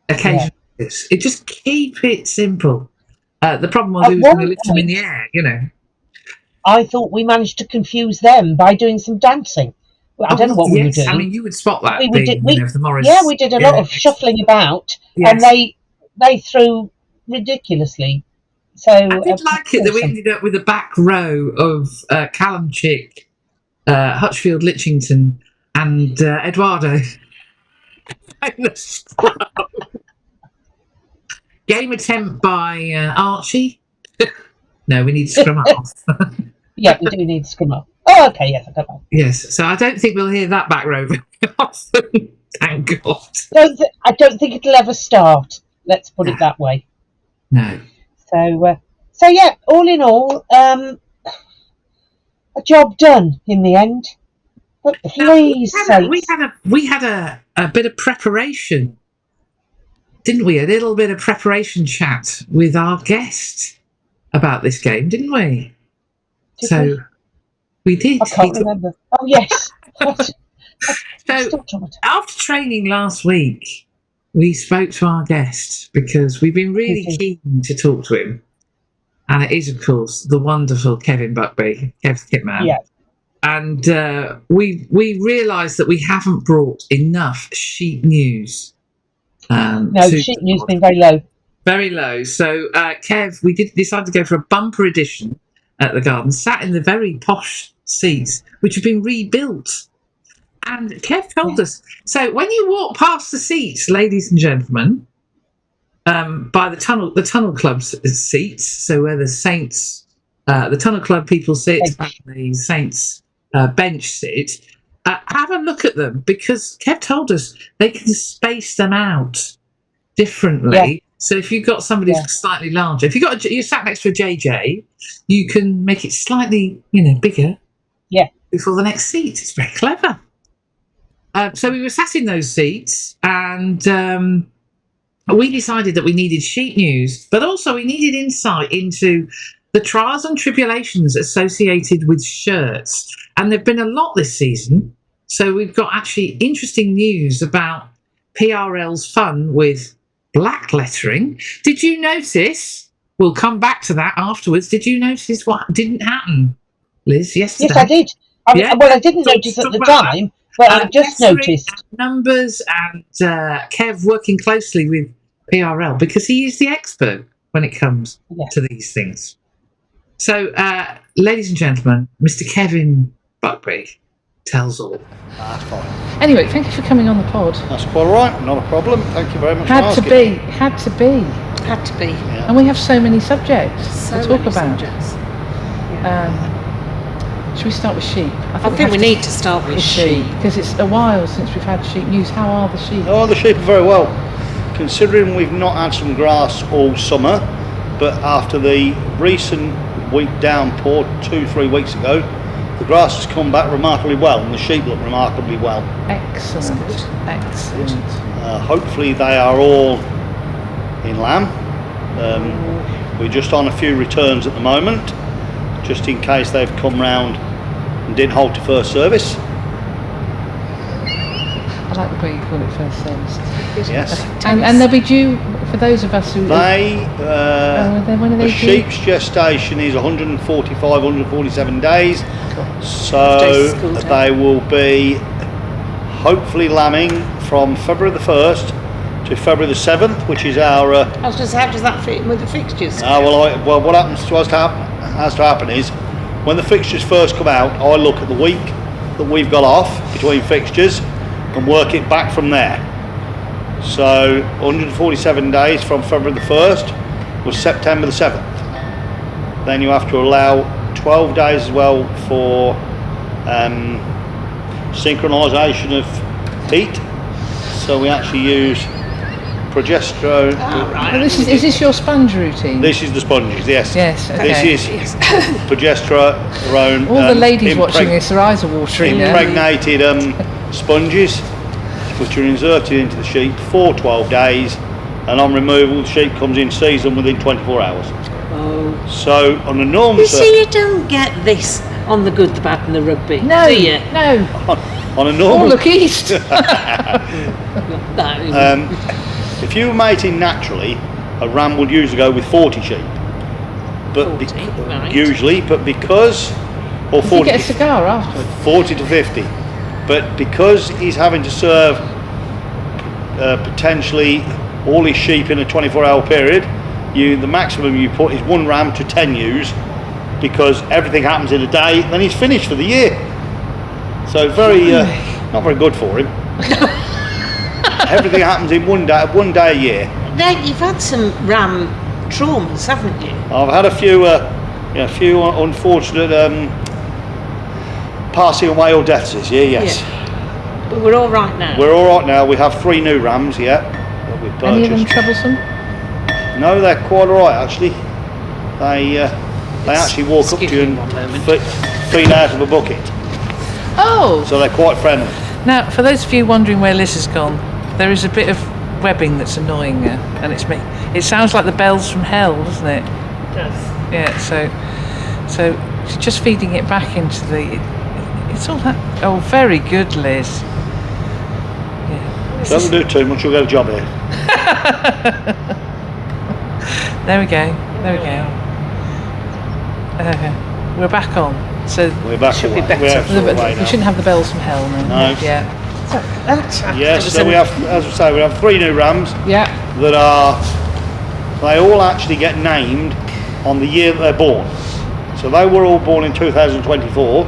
occasionally It just keep it simple. The problem was At he was going to one lift them in point- the air, you know. I thought we managed to confuse them by doing some dancing. Well, I don't know what we were doing. I mean, you would spot that We being, did- you know, the Morris. Yeah, we did a lot of shuffling about, and Yes. they threw ridiculously. So I did like it that we awesome. ended up with a back row of Callum Chick, Hutchfield Litchington, and Eduardo. Game attempt by Archie. No, we need to scrum off. Yeah, we do need to scrum up. Oh, okay, yes, I got that. Yes, so I don't think we'll hear that back row very often. Thank God. I don't think it'll ever start. Let's put it that way. No. So yeah, all in all, a job done in the end. But please, we had a bit of preparation, didn't we? A little bit of preparation chat with our guest about this game, didn't we? We did. I can't remember. Oh yes. So after training last week, we spoke to our guest because we've been really keen to talk to him, and it is, of course, the wonderful Kevin Buckby, Kev the Kitman. Yeah. And we realised that we haven't brought enough sheep news. No, sheep news has been very low. Very low. So, Kev, we did decide to go for a bumper edition at the Garden, sat in the very posh seats, which have been rebuilt. And Kev told us, so when you walk past the seats, ladies and gentlemen, by the Tunnel Club's seats, so where the Saints, the Tunnel Club people sit and the Saints bench sit, have a look at them, because Kev told us they can space them out differently. Yeah. So if you've got somebody who's slightly larger, if you're sat next to a JJ, you can make it slightly, bigger. Yeah. Before the next seat. It's very clever. So we were sat in those seats, and we decided that we needed sheep news, but also we needed insight into the trials and tribulations associated with shirts. And there've been a lot this season. So we've got actually interesting news about PRL's fun with black lettering. Did you notice? We'll come back to that afterwards. Did you notice what didn't happen, Liz, yesterday? Yes, I did. Well, I didn't notice at the time, but I just noticed. Numbers and Kev working closely with PRL, because he is the expert when it comes to these things. So, ladies and gentlemen, Mr. Kevin Buckby tells all. That's fine. Anyway, thank you for coming on the pod. That's quite all right. Not a problem. Thank you very much. Had to be. Yeah. And we have so many subjects to talk about. Should we start with sheep? I think we need to start with sheep, because it's a while since we've had sheep news. How are the sheep? Oh, the sheep are very well, considering we've not had some grass all summer. But after the recent week downpour 2-3 weeks ago, the grass has come back remarkably well, and the sheep look remarkably well. Excellent. Hopefully they are all in lamb. We're just on a few returns at the moment, just in case they've come round and didn't hold to first service. I like the way you call it first service. Yes. And they'll be due, for those of us who... when are they sheep's gestation is 145, 147 days. So they will be hopefully lambing from February the 1st to February the 7th, which is our... I was going to say, how does that fit in with the fixtures? Well, what happens to us has to happen is, when the fixtures first come out, I look at the week that we've got off between fixtures and work it back from there. So 147 days from February the 1st was September the 7th. Then you have to allow 12 days as well for synchronisation of heat. So we actually use progesterone. Right. Is this your sponge routine? This is the sponges, yes. Yes, okay. This is progesterone. All the ladies watching this, their eyes are watering. Impregnated sponges, which are inserted into the sheep for 12 days, and on removal, the sheep comes in season within 24 hours. Oh. So on a normal... You see, you don't get this on the good, the bad and the rugby, no, do you? No. On a normal... Oh, look east! If you were mating naturally, a ram would usually go with 40 sheep. But 40, right. usually, but because, or Does 40 he get a cigar afterwards? 40 to 50. But because he's having to serve potentially all his sheep in a 24-hour period, the maximum you put is 1 ram to 10 ewes, because everything happens in a day, then he's finished for the year. So very, not very good for him. Everything happens in one day a year. Now, you've had some ram traumas, haven't you? I've had a few unfortunate passing away or deaths this year, yes. Yeah. But we're all right now. We're all right now. We have 3 new rams, that we've purchased. Any of them troublesome? No, they're quite all right actually. They actually walk up to you and feed out of a bucket. Oh! So they're quite friendly. Now, for those of you wondering where Lis has gone, there is a bit of webbing that's annoying her, and it's me. It sounds like the bells from hell, doesn't it? It does. Yeah. So she's just feeding it back into the. It's all that. Oh, very good, Lis. Yeah. Don't do too much. You'll get a job here. There we go. We're back on. So We're back Should be away. better. We're full away we now. shouldn't have the bells from hell now. No. Yeah. So that's Yes, so we have, as I say, we have 3 new rams Yeah. that they all actually get named on the year that they're born. So they were all born in 2024.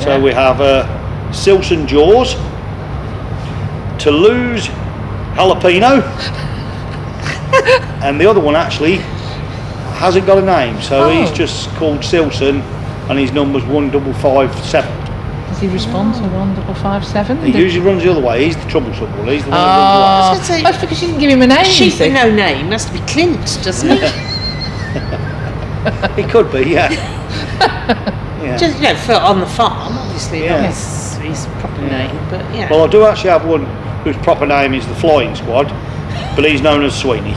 So Yeah. we have Silson Jaws, Toulouse Jalapeno, and the other one actually hasn't got a name. So he's just called Silson, and his number's 1557. Does he respond to 1557? He usually runs the other way. He's the troublesome one. He's the one Oh, that runs gonna say- that's because you didn't give him a name. sheep you see. with no name has to be Clint, doesn't it? away. He could be, yeah. Yeah. Just on the farm, obviously. Yeah. Not his proper name, but yeah. Well, I do actually have one whose proper name is the Flying Squad, but he's known as Sweeney.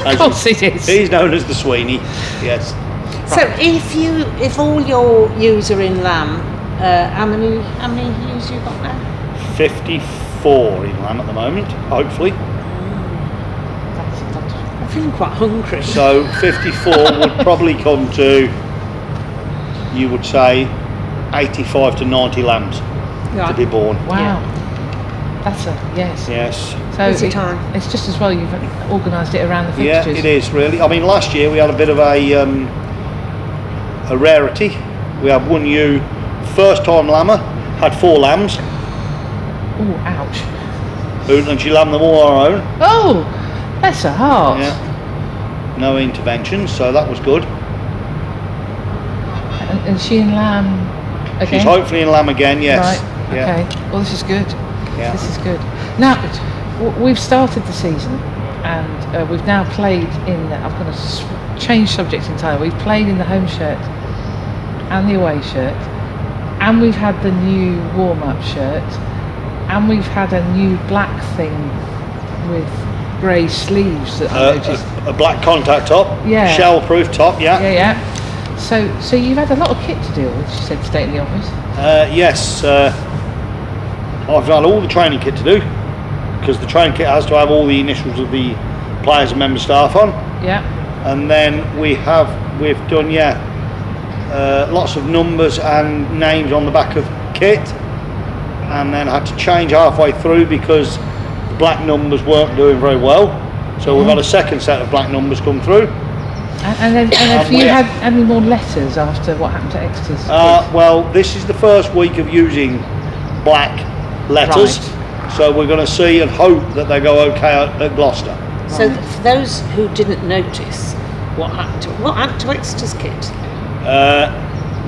Of course it is. He's known as the Sweeney, yes. So if all your ewes are in lamb, how many ewes you got now? 54 in lamb at the moment, hopefully. I'm feeling quite hungry. So 54 would probably come to, you would say, 85 to 90 lambs to be born. Wow. That's yes. Yes. So Busy time. it's just as well you've organised it around the Yeah, fixtures. it is really. I mean, last year we had a bit of a rarity. We had one ewe, first time lammer, had 4 lambs, Oh, ouch. and she lambed them all on her own. Oh, that's a heart. Yeah. No interventions, so that was good. And she in lamb again? She's hopefully in lamb again, yes. Right, Yeah. okay. Well, this is good. Yeah. This is good. Now, we've started the season and we've now played in, I'm going to change subjects entirely. We've played in the home shirt and the away shirt, and we've had the new warm-up shirt, and we've had a new black thing with grey sleeves that I noticed. A black contact top, Yeah. shell-proof top, yeah. Yeah. So you've had a lot of kit to deal with, she said, to stay in the office. Yes, I've had all the training kit to do, because the training kit has to have all the initials of the players and member staff on. Yeah. And then we've done lots of numbers and names on the back of kit, and then had to change halfway through because the black numbers weren't doing very well, so we've had a second set of black numbers come through. And have you had any more letters after what happened to Exeter's kit? Well, this is the first week of using black letters, so we're going to see and hope that they go okay at Gloucester. So for those who didn't notice, what happened to Exeter's kit?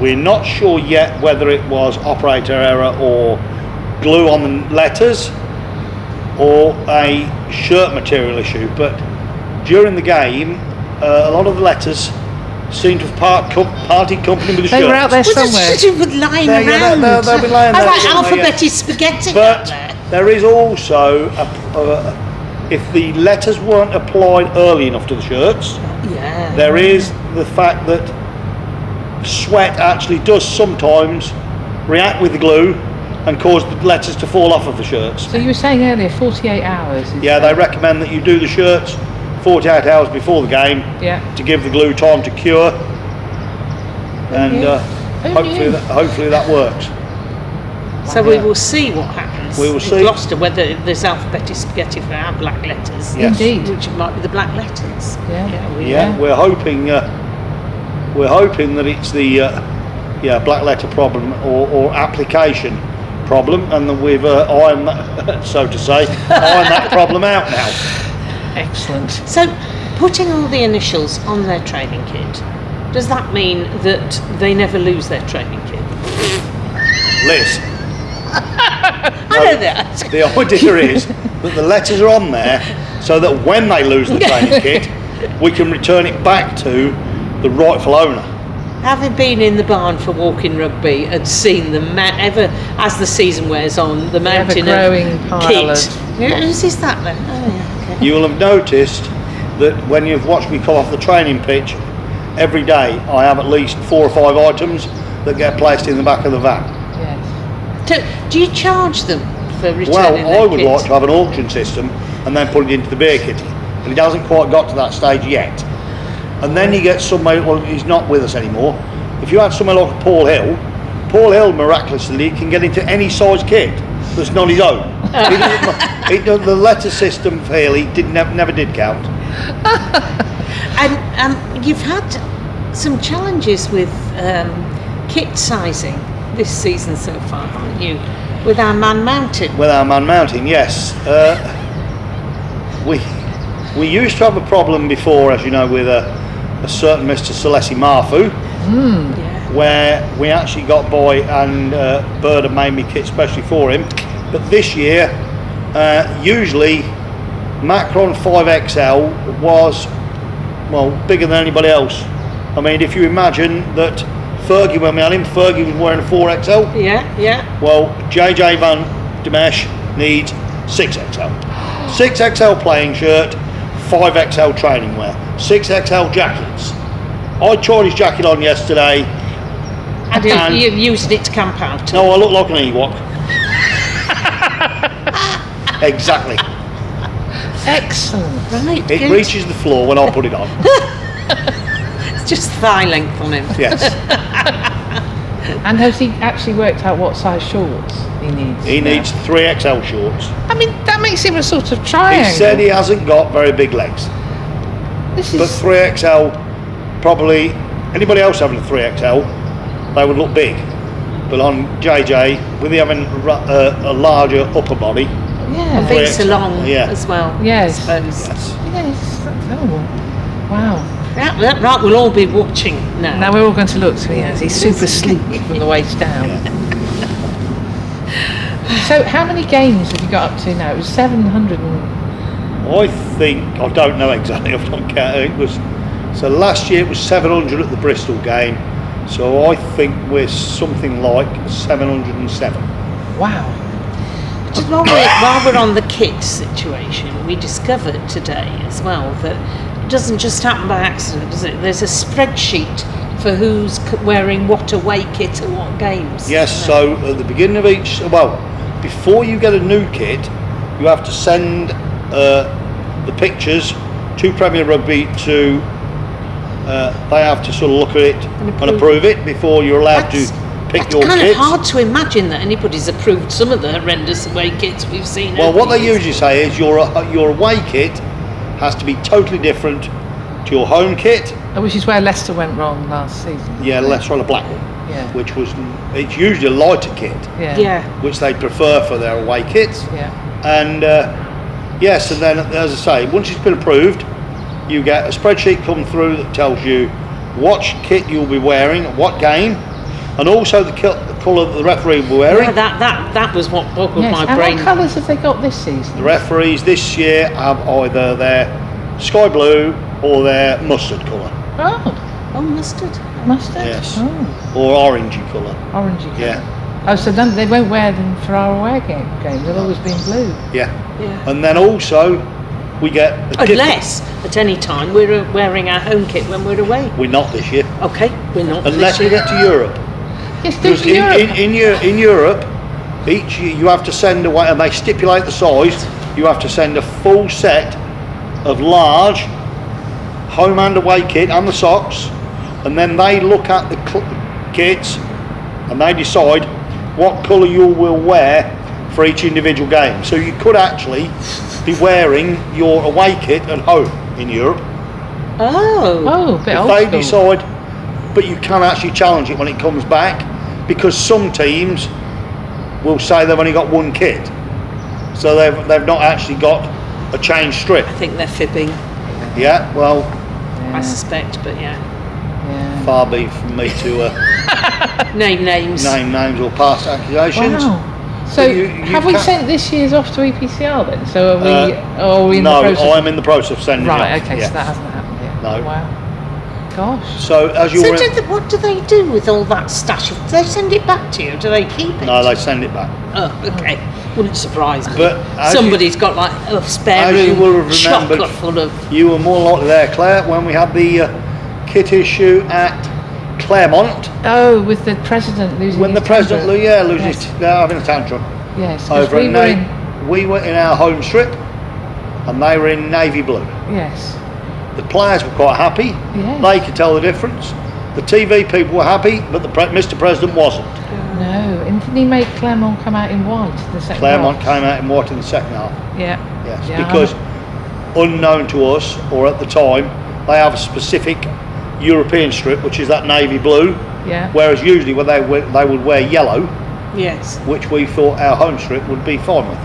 We're not sure yet whether it was operator error or glue on the letters or a shirt material issue, but during the game a lot of the letters seem to have parted company with the They shirts. were out there What's somewhere. it to do with lying They'll be around? lying there Like somewhere, alphabetic spaghetti out But there. there is also if the letters weren't applied early enough to the shirts, Yeah. there is the fact that sweat actually does sometimes react with the glue and cause the letters to fall off of the shirts. So you were saying earlier, 48 hours. Yeah, they recommend that you do the shirts 48 hours before the game Yeah. to give the glue time to cure, and hopefully that works. So we will see what happens We will in see. Gloucester, whether there's alphabetic spaghetti for our black letters. Yes. Indeed. Which might be the black letters. Yeah. Yeah, we're hoping that it's the black letter problem or application problem, and that we've ironed that, so to say, ironed that problem out now. Excellent. So, putting all the initials on their training kit, does that mean that they never lose their training kit? Liz, I know that. the idea is that the letters are on there so that when they lose the training kit, we can return it back to the rightful owner. Having been in the barn for walking rugby and seen ever as the season wears on, the mountain of ever-growing pile kit. Whose is that then? Oh, yeah, okay. You will have noticed that when you've watched me come off the training pitch, every day I have at least 4 or 5 items that get placed in the back of the van. Yes. Do you charge them for returning Well, their I would kit? like to have an auction system and then put it into the beer kitty, but it hasn't quite got to that stage yet. And then you get somebody, well, he's not with us anymore. If you had somebody like Paul Hill miraculously can get into any size kit that's not his own. The letter system for Hill, never did count. And you've had some challenges with kit sizing this season so far, haven't you? With our man mountain. With our man mountain, yes. We used to have a problem before, as you know, with a certain Mr. Celesi Marfu, where we actually got by and Bird had made me kit especially for him. But this year, usually Macron 5XL was, well, bigger than anybody else. I mean, if you imagine that Fergie, when we had him, Fergie was wearing a 4XL. Yeah. Well, JJ Van Demesh needs 6XL. 6XL playing shirt, 5XL training wear, 6XL jackets. I tried his jacket on yesterday. And you've used it to camp out. No, I look like an Ewok. Exactly. Excellent. Right, It good. reaches the floor when I put it on. It's just thigh length on him. Yes. And has he actually worked out what size shorts he needs? He needs 3XL shorts. I mean, that makes him a sort of triangle. He said he hasn't got very big legs. This But is 3XL, probably anybody else having a 3XL, they would look big. But on JJ, with him having a larger upper body, yeah. Feet along Yeah. as well. Yes. I suppose. yes. Yes. Oh, wow. Yeah, right, we'll all be watching now. Now we're all going to look to him. He's super sleek from the waist down. So, how many games have you got up to now? It was 700. I think, I don't know exactly, I've not counted. It was, so last year it was 700 at the Bristol game, so I think we're something like 707. Wow. Just while we're on the kit situation, we discovered today as well that it doesn't just happen by accident, does it? There's a spreadsheet for who's wearing what away kit at what games. Yes, so at the beginning of each, well, before you get a new kit, you have to send the pictures to Premier Rugby to, they have to sort of look at it and approve it before you're allowed to pick your It's kind kits. of hard to imagine that anybody's approved some of the horrendous away kits we've seen. Well, over what the they years. usually say is your away kit has to be totally different to your home kit. Which is where Leicester went wrong last season. Yeah, let's run a black one, Yeah. which was, it's usually a lighter kit, Yeah. Yeah. which they prefer for their away kits. Yeah. And yes, and then as I say, once it's been approved, you get a spreadsheet come through that tells you what kit you'll be wearing at what game, and also the colour that the referee will be wearing. Yeah, that was what boggled Yes. my And brain. what colours have they got this season? The referees this year have either their sky blue or their mustard colour, Oh, Oh, mustard. mustard. Yes. Oh, or orangey colour. orangey colour. Yeah, Oh, so then they won't wear them for our away games. They've always been blue. yeah. Yeah. And then also we get a different. Unless at any time we're wearing our home kit when we're away. We're not this year, Okay, we're not. unless this we year. get to Europe. Yes, Because there's Europe. in Europe, Each you have to send away, and they stipulate the size. You have to send a full set of large home and away kit and the socks, and then they look at the kits and they decide what colour you will wear for each individual game. So you could actually be wearing your away kit at home in Europe. Oh, a bit If old they school. decide, but you can actually challenge it when it comes back, because some teams will say they've only got one kit, so they've not actually got a change strip. I think they're fibbing, Yeah, well, I suspect, but yeah. Yeah. far be from me to Name names. name names or pass accusations. Wow. So But you have we can't- sent this year's off to EPCR then? So are we? Or are we in No, the process? I'm in the process of sending it Right. off, Okay. yes. So that hasn't happened yet. No. Wow. Gosh. So as you're So in, what do they do with all that stash? Do they send it back to you? Do they keep it? no, they send it back. Oh, okay. Wouldn't surprise me. But as Somebody's got like a spare as you room will have remembered- chocolate full of. You were more likely there, Claire, when we had the kit issue at Claremont, Oh, with the president losing. when the his president, temper. loses, having a tantrum. Yes. 'Cause Over we in were in. we were in our home strip, and they were in navy blue. Yes. The players were quite happy. Yes. They could tell the difference. The TV people were happy, but Mr. President wasn't. No, and didn't he make Claremont come out in white in the second Claremont half? came out in white in the second half. Yeah. Yes, Yeah, because unknown to us, or at the time, they have a specific European strip, which is that navy blue. Yeah. Whereas usually when they would wear yellow, Yes. which we thought our home strip would be fine with.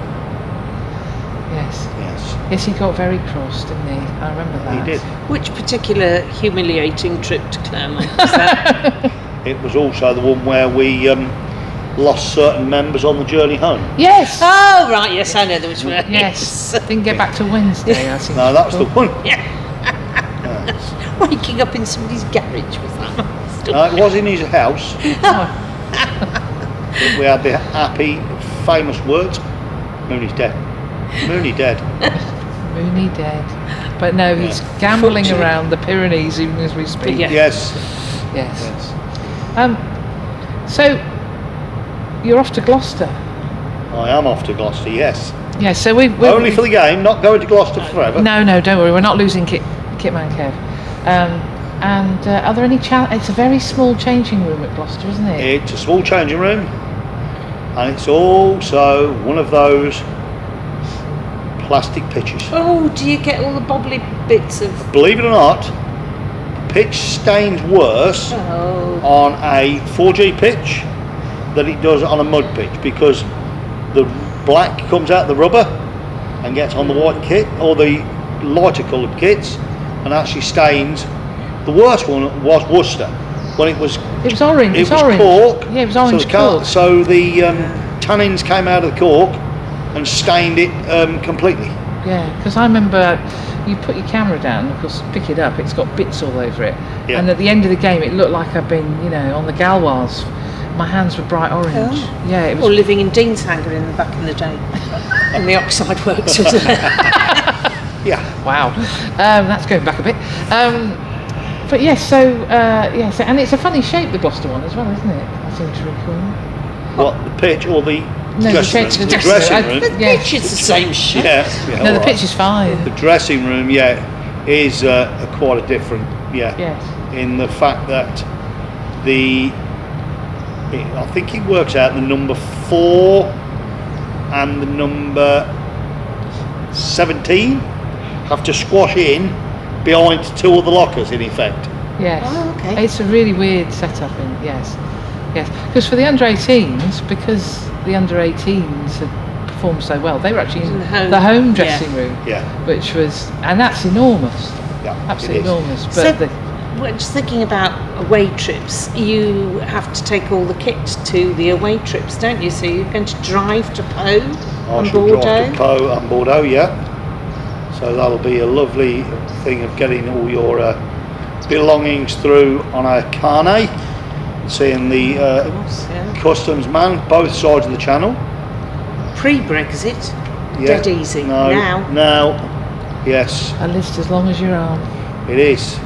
Yes. Yes, Yes, he got very cross, didn't he? I remember that. he did. Which particular humiliating trip to Claremont was that? It was also the one where we lost certain members on the journey home. Yes. Oh, right, yes, I know which one. Yes. Didn't get back to Wednesday, I think. No, that was the one. Yeah. Yes. Waking up in somebody's garage was that? No, it was in his house. Oh, We had the happy, famous words, Mooney's dead. Mooney dead. Mooney dead. But no, he's gambling Fortunate. around the Pyrenees even as we speak. Yeah. Yes. Yes. Yes. So you're off to Gloucester. I am off to Gloucester, yes. Yeah. So we've Only for the game, not going to Gloucester forever. No, don't worry. We're not losing Kitman Kev. And are there any It's a very small changing room at Gloucester, isn't it? It's a small changing room, and it's also one of those plastic pitches. Oh, do you get all the bobbly bits of? Believe it or not, pitch stains worse Oh, on a 4G pitch than it does on a mud pitch, because the black comes out the rubber and gets on the white kit or the lighter coloured kits and actually stains. The worst one was Worcester, when it was orange. it It's was orange. cork. Yeah, it was orange so cork. So the tannins came out of the cork and stained it completely. Yeah, because I remember you put your camera down, of course, pick it up, it's got bits all over it. Yeah. And at the end of the game, it looked like I'd been, on the Galwars. My hands were bright orange. Oh. Yeah, it or was. living in Deanshanger in the back in the day, in the Oxide Works, wasn't it? Yeah. Wow, that's going back a bit. But yes, yes, and it's a funny shape, the Gloucester one as well, isn't it? I seem to recall. What, the pitch or the No, dressing room? The dressing room. The Yes. pitch is the same shit. Yeah. No, the all pitch is fine. The dressing room, is quite a different, Yes. in the fact that I think it works out the number 4 and the number 17 have to squash in behind 2 of the lockers, in effect. Yes. Oh, okay. It's a really weird setup, yes. Because for the under 18s, because the under 18s had performed so well, they were actually in the home dressing room, Yeah. which was, and that's enormous, Yeah. absolutely it is. enormous. So, But well, just thinking about away trips, you have to take all the kit to the away trips, don't you? So you're going to drive to Po I and shall drive to Bordeaux. Po and Bordeaux, yeah. So that'll be a lovely thing of getting all your belongings through on a carnet, seeing the Yeah. customs man both sides of the channel. Pre-Brexit, Yeah. dead easy. No, Now, yes, a list as long as your arm. it is.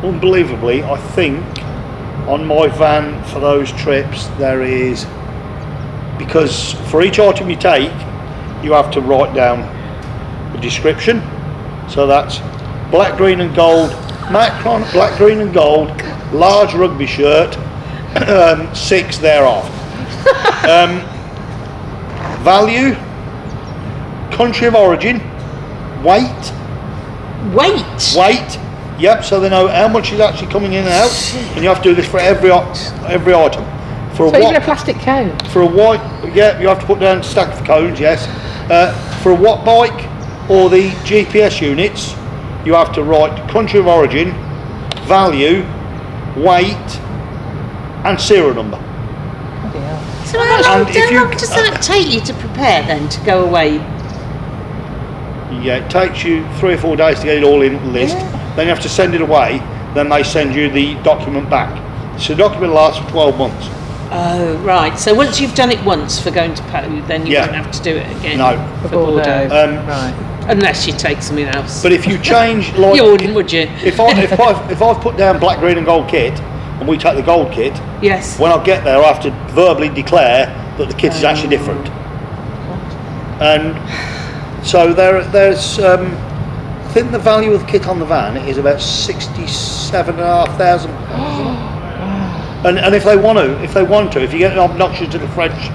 Unbelievably, I think on my van for those trips, there is, because for each item you take, you have to write down a description. So that's black, green and gold, Macron, black, green and gold, large rugby shirt, 6 thereof. Value, country of origin, weight, yep, so they know how much is actually coming in and out, and you have to do this for every item. For So even a plastic cone? For a white, yeah, you have to put down a stack of cones, yes. For a Watt bike or the GPS units, you have to write country of origin, value, weight, and serial number. Bloody hell. So how long And if does that take you to prepare then to go away? Yeah, it takes you 3 or 4 days to get it all in the list. Then you have to send it away. Then they send you the document back. So the document lasts for 12 months. Oh, right. So once you've done it once for going to Poe, then you Yeah. won't have to do it again. No. For Bordeaux. Right. Unless you take something else. But if you change, like, You wouldn't, would you? if I've put down black, green, and gold kit, and we take the gold kit, Yes. when I get there, I have to verbally declare that the kit is actually different. And so there's, I think the value of the kit on the van is about £67,500. And if they want to, if you get obnoxious to the French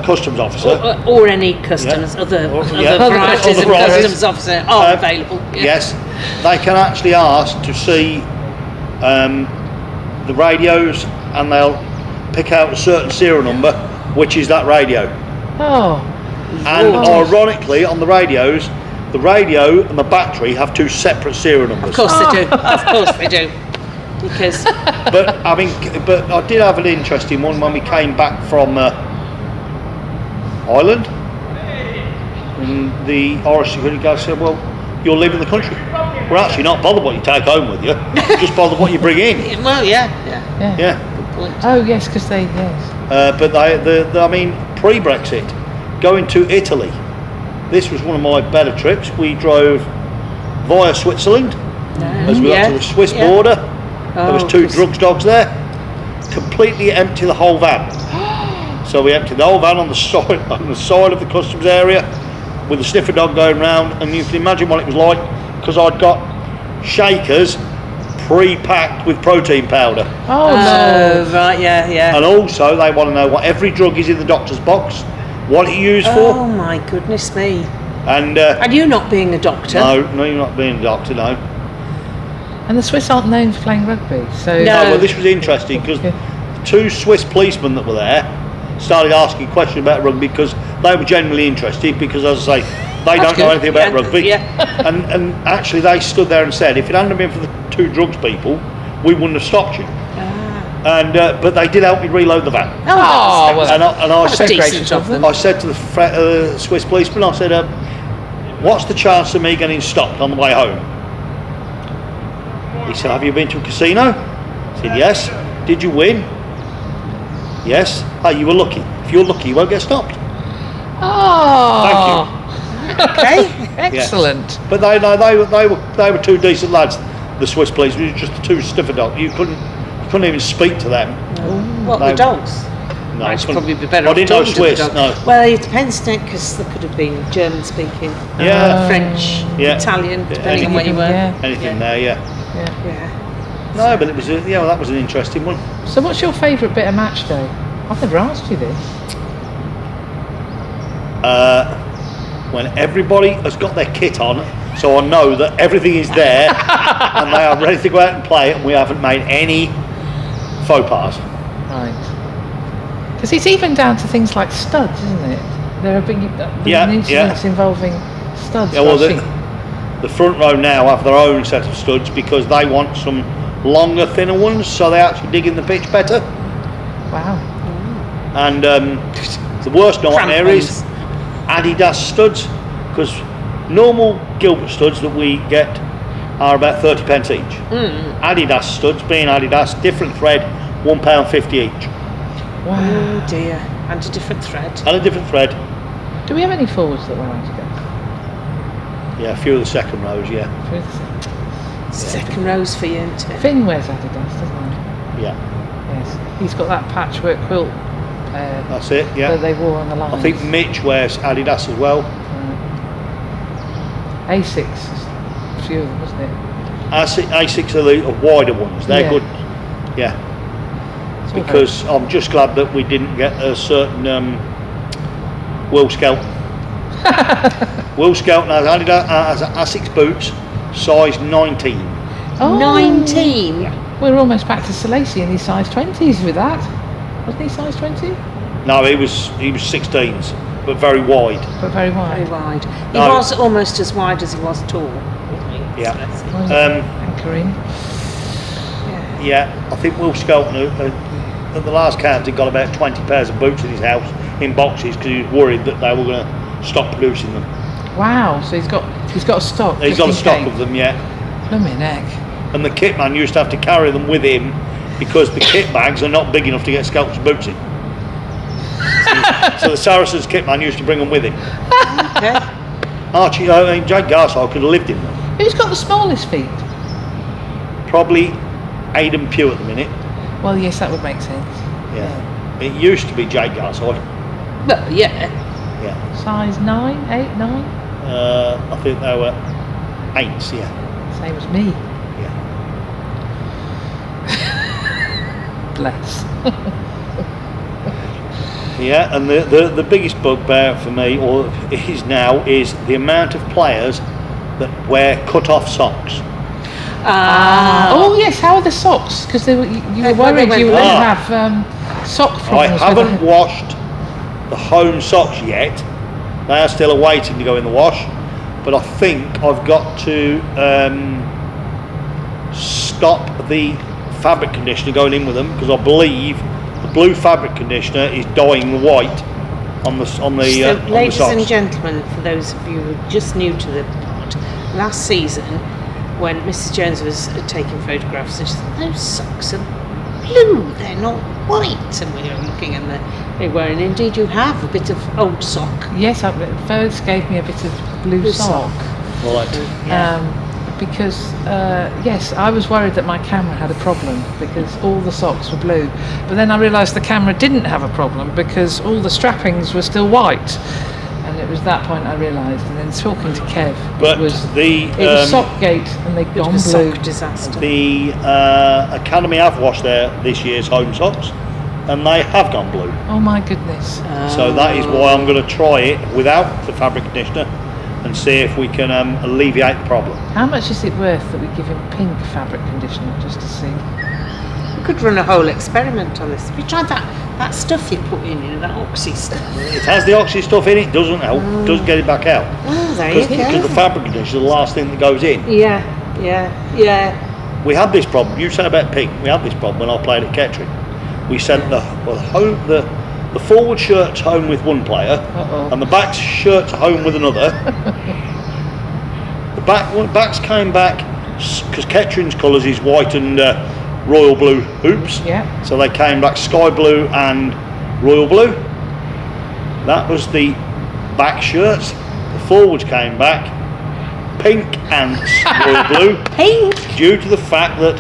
customs officer, Or any customs, Yeah. other Yeah. varieties of Other varieties. customs officer are available. Yeah. yes, they can actually ask to see the radios, and they'll pick out a certain serial number, which is that radio. Oh, And ironically, on the radios, the radio and the battery have 2 separate serial numbers. Of course they do. Of course they do. Because But I did have an interesting one when we came back from Ireland, and the Irish security guard said, "Well, you're leaving the country. We're actually not bothered what you take home with you. We're just bothered what you bring in." well, yeah. Yeah. Good point. oh yes, because they But pre-Brexit, going to Italy, this was one of my better trips. We drove via Switzerland as we got to the Swiss border. There was 2 drugs dogs there. Completely empty the whole van. So we emptied the whole van on the side of the customs area, with the sniffer dog going round, and you can imagine what it was like, because I'd got shakers pre-packed with protein powder. Oh no. Right, yeah. And also they want to know what every drug is in the doctor's box, what it's used for. Oh my goodness me. And you not being a doctor? no, you're not being a doctor, no. And the Swiss aren't known for playing rugby, so No. Well, this was interesting because the 2 Swiss policemen that were there started asking questions about rugby, because they were genuinely interested, because, as I say, they don't know anything about rugby. Yeah. And actually they stood there and said, if it hadn't been for the 2 drugs people, we wouldn't have stopped you. And but they did help me reload the van. Oh, well, And I That's said, decent of them. I said to the Swiss policeman, I said, what's the chance of me getting stopped on the way home? He said, have you been to a casino? I said, yes. Did you win? Yes. Oh, you were lucky. If you're lucky, you won't get stopped. oh, Okay. excellent. But they were 2 decent lads. The Swiss police, it was just the 2 sniffer dogs. You couldn't even speak to them. What, No. the dogs? No, I I should couldn't. probably be better I off didn't know talking to the Swiss. dog. No. Well, it depends, because there could have been German speaking, Yeah. French, Yeah. Italian, depending on where you were. Yeah. Anything there, yeah. Yeah. No, but it was that was an interesting one. So, what's your favourite bit of match day? I've never asked you this. When everybody has got their kit on, so I know that everything is there and they are ready to go out and play it, and we haven't made any faux pas. Right. Because it's even down to things like studs, isn't it? There have been incidents involving studs. Yeah, well, rushing. the front row now have their own set of studs, because they want some longer, thinner ones, so they actually dig in the pitch better. Wow. And the worst nightmare is Adidas studs, because normal Gilbert studs that we get are about 30p each. Adidas studs, being Adidas, different thread, £1.50 each. Wow. Oh dear. And a different thread. And a different thread. Do we have any forwards that wear Adidas? Yeah, a few of the second rows, Second rows for you, isn't it? Finn wears Adidas, doesn't he? yeah. Yes, he's got that patchwork quilt That's it, yeah. that they wore on the lines. I think Mitch wears Adidas as well. A6, a few of them, wasn't it? A6 are the wider ones. They're Yeah. good. Yeah. It's all Because I'm just glad that we didn't get a certain Will Skelton. Will Skelton has Adidas has A6 boots, size 19. Oh, 19. We're almost back to Salacy in his size 20s with that. Wasn't he size 20? No, he was 16s, but very wide. But very Very wide. wide. He No. was almost as wide as he was tall. Yeah. Wasn't Um, it? Anchoring. Yeah, I think Will Skelton at the last count he got about 20 pairs of boots in his house in boxes because he was worried that they were going to stop producing them. Wow, so he's got a stock. He's just got a in stock case. of them, yeah. Blimey neck. And the kitman used to have to carry them with him because the kit bags are not big enough to get Skelton's boots in. So the Saracens kitman used to bring them with him. Okay. Jake Garside could have lived in them. Who's got the smallest feet? Probably Aidan Pugh at the minute. Well, yes, that would make sense. Yeah. It used to be Jake Garside. Well, yeah. Yeah. Size 9, 8, 9? I think they were 8s, yeah. Same as me. Yeah. Bless. Yeah, and the biggest bugbear for me, or is now, is the amount of players that wear cut-off socks. Oh yes, how are the socks? Because you were Well, they worried you were went going to wrong. have sock I problems. haven't washed the home socks yet. They are still awaiting to go in the wash, but I think I've got to stop the fabric conditioner going in with them because I believe the blue fabric conditioner is dyeing the white on the So, ladies ladies and socks. gentlemen, for those of you who are just new to the pod, last season when Mrs. Jones was taking photographs, and she said, "Those socks are blue, they're not white." And we were looking and they were, and indeed you have a bit of old sock. Yes, Fergus gave me a bit of blue sock. Right. Because yes, I was worried that my camera had a problem because all the socks were blue, but then I realised the camera didn't have a problem because all the strappings were still white, and it was that point I realised. And then talking to Kev, But it was Sockgate, and they'd Bit of gone a blue. sock disaster. The Academy have washed this year's home socks, and they have gone blue. Oh my goodness! So that is why I'm going to try it without the fabric conditioner and see if we can alleviate the problem. How much is it worth that we give him pink fabric conditioner just to see? We could run a whole experiment on this. Have you tried that stuff you put in, that oxy stuff? It has the oxy stuff in it, doesn't help, doesn't get it back out. Oh, there you Because go. the fabric conditioner is the last thing that goes in. Yeah. We had this problem, you said about pink, we had this problem when I played at Kettering. We sent the forward shirts home with one player and the back shirts home with another. The backs came back because Kettering's colours is white and royal blue hoops. Yeah. So they came back sky blue and royal blue. That was the back shirts. The forwards came back pink and royal blue. Pink? Due to the fact that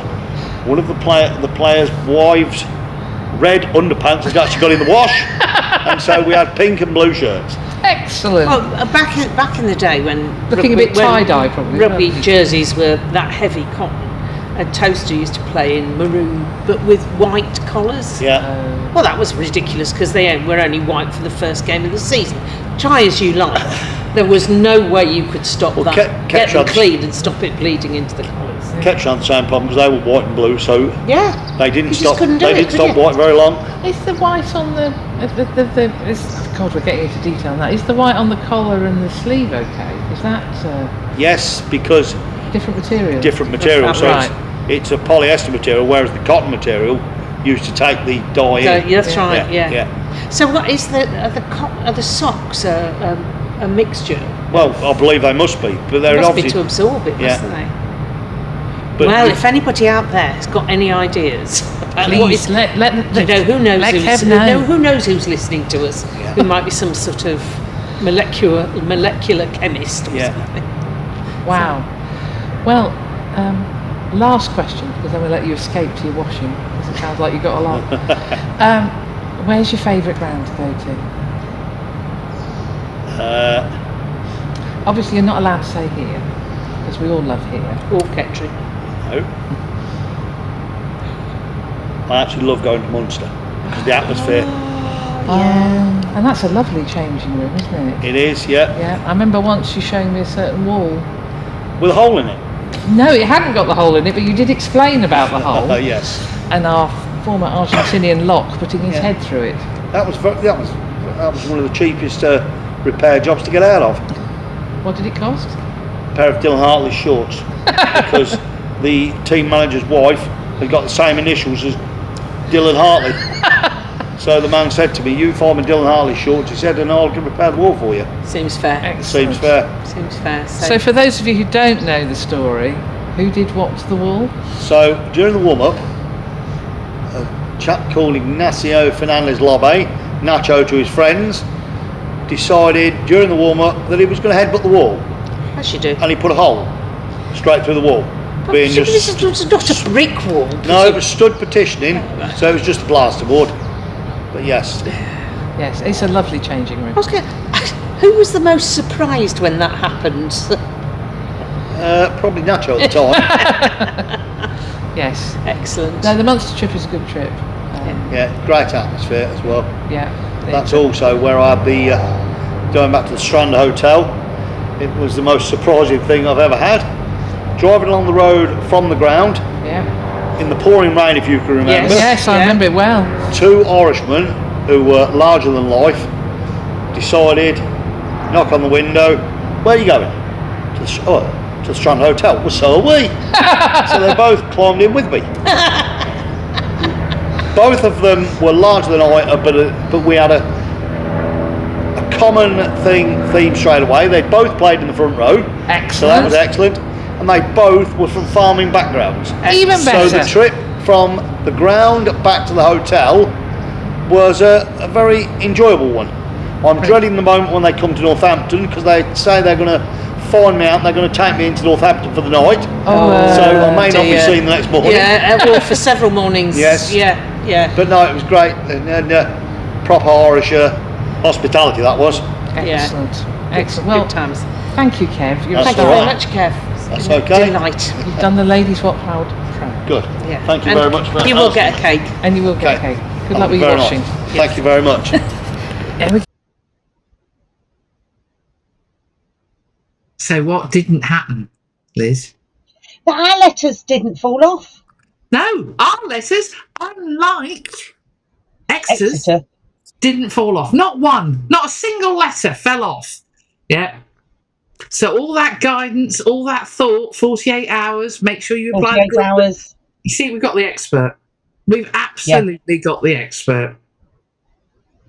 one of the players' wives' red underpants had actually got in the wash, and so we had pink and blue shirts. Excellent. Well, back in the day when Looking a bit tie-dye probably, rugby weren't they? jerseys were that heavy cotton, and Towcester used to play in maroon but with white collars. Yeah. Well, that was ridiculous because they were only white for the first game of the season. Try as you like, there was no way you could stop Well, that. Get them Ketchup's- clean and stop it bleeding into the collars. Kettering had the same problem because they were white and blue, so Yeah. they didn't You just stop. couldn't do They it, didn't could stop you? white very long. Is the white on the God, we're getting into detail on that. Is the white on the collar and the sleeve okay? Is that Yes, because different material? different material. So Right. it's a polyester material, whereas the cotton material used to take the dye in. That's right. Yeah. Yeah. So what is are the socks a mixture? Well, I believe they must be, but they're Must be obviously. to absorb it, Yeah. mustn't they? But Well, you- if anybody out there has got any ideas about what Please is, let who knows who's listening to us, Yeah. who might be some sort of molecular chemist or Yeah. something. Wow. Well, Last question, because then we'll let you escape to your washing, because it sounds like you've got a lot. Where's your favourite ground to go to? Obviously, you're not allowed to say here, because we all love here. Or Kettering. No. I actually love going to Munster because the atmosphere. And that's a lovely changing room, isn't it? It is, yeah. Yeah, I remember once you showing me a certain wall. With a hole in it. No, it hadn't got the hole in it, but you did explain about the hole. Yes. And our former Argentinian lock putting his head through it. That was one of the cheapest repair jobs to get out of. What did it cost? A pair of Dylan Hartley shorts, because the team manager's wife had got the same initials as Dylan Hartley. So the man said to me, "You find me Dylan Hartley shorts," he said, "and I'll repair the wall for you." Seems fair. Excellent. Seems fair. Seems fair. So for those of you who don't know the story, who did what to the wall? So during the warm-up, a chap called Ignacio Fernandez Lobe, Nacho to his friends, decided during the warm-up that he was going to headbutt the wall, As you do. and he put a hole straight through the wall. Being This just, was not a brick wall. no, it was stud petitioning, so it was just a plasterboard. But yes, Yes, it's a lovely changing room. Who was the most surprised when that happened? probably Nacho at the time. Yes. Excellent. No, the Munster trip is a good trip. Yeah, great atmosphere as well. Yeah. That's also where I'd be going back to the Strand Hotel. It was the most surprising thing I've ever had. Driving along the road from the ground Yeah. in the pouring rain, if you can remember. Yes, I remember it well. Two Irishmen who were larger than life decided, knock on the window, "Where are you going?" To the Strand Hotel. Well, so are we. So they both climbed in with me. Both of them were larger than I, but we had a common theme straight away. They both played in the front row, Excellent. so that was excellent. And they both were from farming backgrounds. Even better. So the trip from the ground back to the hotel was a very enjoyable one. I'm dreading the moment when they come to Northampton, because they say they're going to find me out and they're going to take me into Northampton for the night. So I may not be seen the next morning. Yeah, well, for several mornings. Yes. Yeah. But no, it was great, and proper Irish hospitality that was. Excellent. Excellent. Good Well, times. thank you, Kev. You're a That's Thank you star. very all right. much, Kev. That's okay. Delight. You've done the Ladies Wot Pod Player. Good. Yeah. Thank you And very much for that. You will get a cake. And you will get a Okay. cake. Good luck with your Very washing. nice. Thank you very much. There we go. So what didn't happen, Liz? Our letters didn't fall off. No, our letters, unlike Exeter's, Exeter. didn't fall off. Not one, not a single letter fell off. Yeah. So all that guidance, all that thought, 48 hours, make sure you apply. 48 hours. You see, we've got the expert. We've absolutely got the expert.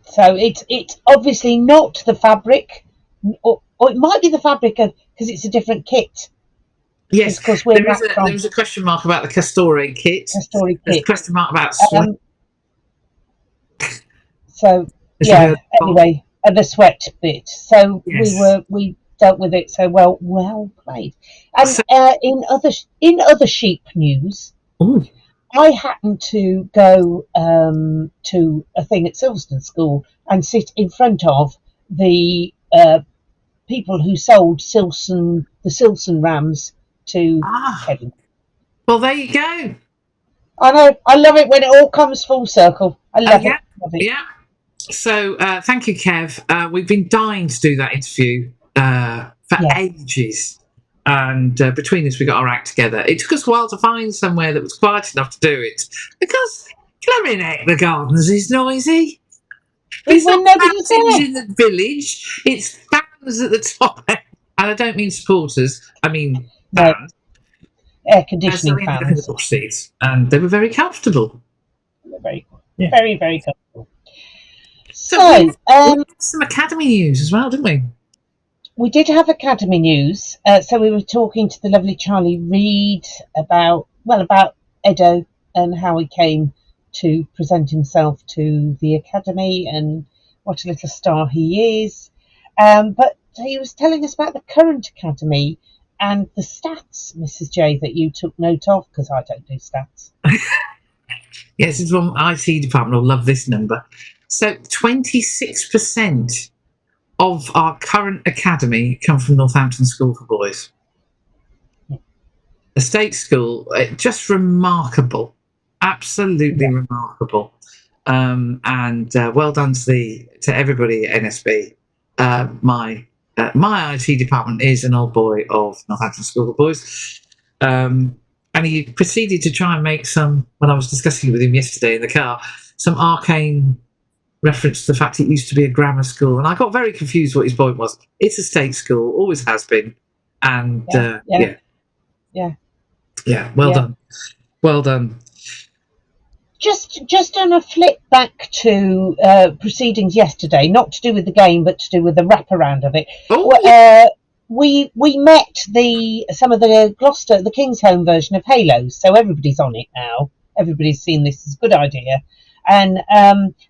So it's obviously not the fabric, or it might be the fabric because it's a different kit. Yes, Because we're there back is a question mark about the Castore kit. from story There's a kit. question mark about sweat. So As you yeah. heard. Anyway, the sweat bit. So Yes. we dealt with it. So well played. And So- in other sheep news, Ooh. I happened to go to a thing at Silverstone School and sit in front of the people who sold the Silson Rams to Kevin. Well, there you go. I know. I love it when it all comes full circle. I love Yeah. it. Love it. Yeah. So thank you, Kev. We've been dying to do that interview for ages. And between us, we got our act together. It took us a while to find somewhere that was quiet enough to do it. Because Clarinet, the Gardens, is noisy. It's When not nobody's fountains there. in the village. It's fans at the top. And I don't mean supporters. I mean No. fans. Air So conditioning we ended up in the fans. bush seats. And they were very comfortable. Very, Yeah. very, very comfortable. So So, we had some Academy news as well, didn't we? we did have Academy news. So we were talking to the lovely Charlie Reid about Edo and how he came to present himself to the Academy and what a little star he is. But he was telling us about the current Academy and the stats, Mrs. J, that you took note of, because I don't do stats. Yes, it's from IT department. I'll love this number. So 26% of our current academy come from Northampton School for Boys. A state school, just remarkable, absolutely remarkable. And well done to everybody at NSB. My IT department is an old boy of Northampton School for Boys. And he proceeded to try and make some, when I was discussing it with him yesterday in the car, some arcane reference to the fact it used to be a grammar school. And I got very confused what his point was. It's a state school, always has been. And well done. Well done. Just on a flip back to proceedings yesterday, not to do with the game, but to do with the wraparound of it. Oh. We met some of the Gloucester, the Kingsholm version of Halos, so everybody's on it now. Everybody's seen this as a good idea, and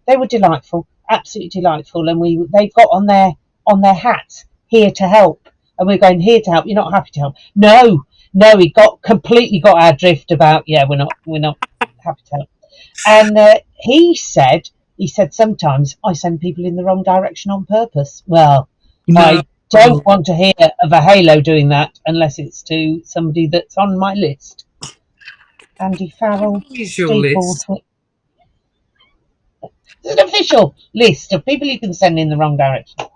they were delightful, absolutely delightful. And they've got on their hats, "Here to help," and we're going, "Here to help." You're not happy to help? No, he completely got our drift about. Yeah, we're not happy to help. And he said sometimes I send people in the wrong direction on purpose. Well, No. I don't want to hear of a Halo doing that unless it's to somebody that's on my list. Andy Farrell, Is your Steve list? Baldwin. It's an official list of people you can send in the wrong direction.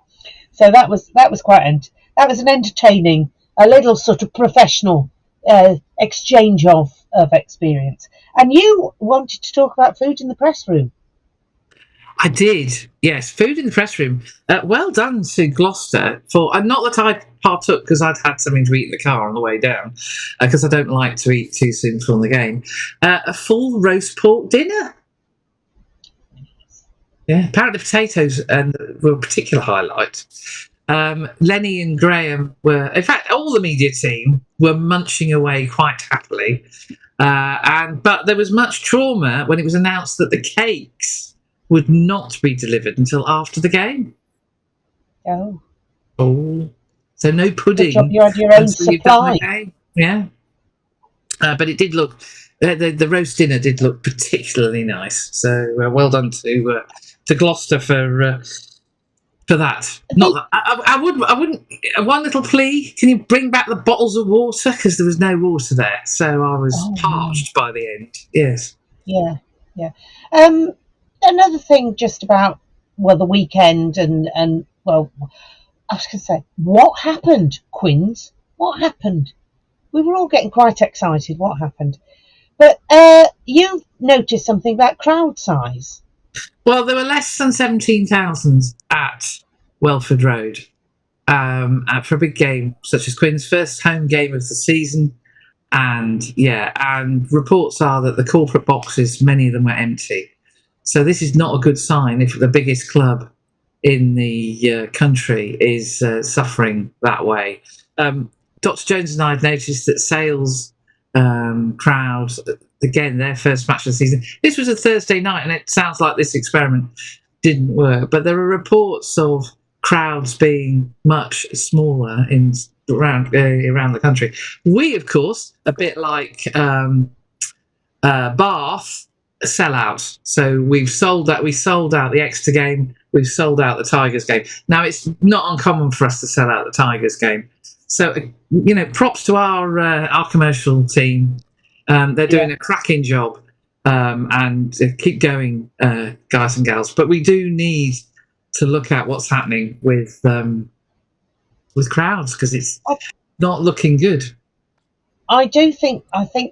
So that was quite that was an entertaining, a little sort of professional exchange of experience. And you wanted to talk about food in the press room. I did, yes. Food in the press room. Well done to Gloucester for, not that I partook because I'd had something to eat in the car on the way down, because I don't like to eat too soon from the game. A full roast pork dinner. Yeah, apparently potatoes were a particular highlight. Lenny and Graham were, in fact, all the media team were munching away quite happily. But there was much trauma when it was announced that the cakes would not be delivered until after the game. Oh. So no pudding. Good job you had your own until you've done the supply. game. Yeah. But it did look, the roast dinner did look particularly nice. So well done to Gloucester for that. Not that I wouldn't. One little plea: can you bring back the bottles of water? Because there was no water there, so I was parched by the end. Yes. Yeah. Another thing, just about the weekend and I was going to say, what happened, Quins? What happened? We were all getting quite excited. What happened? But you noticed something about crowd size. Well, there were less than 17,000 at Welford Road for a big game such as Quinn's first home game of the season. And reports are that the corporate boxes, many of them were empty. So this is not a good sign if the biggest club in the country is suffering that way. Dr. Jones and I have noticed that Sales crowds, again, their first match of the season. This was a Thursday night, and it sounds like this experiment didn't work. But there are reports of crowds being much smaller around the country. We, of course, a bit like Bath, sell out. So we sold out the Exeter game. We've sold out the Tigers game. Now, it's not uncommon for us to sell out the Tigers game. So, props to our commercial team. They're doing a cracking job, and keep going, guys and gals. But we do need to look at what's happening with crowds, because it's not looking good. I think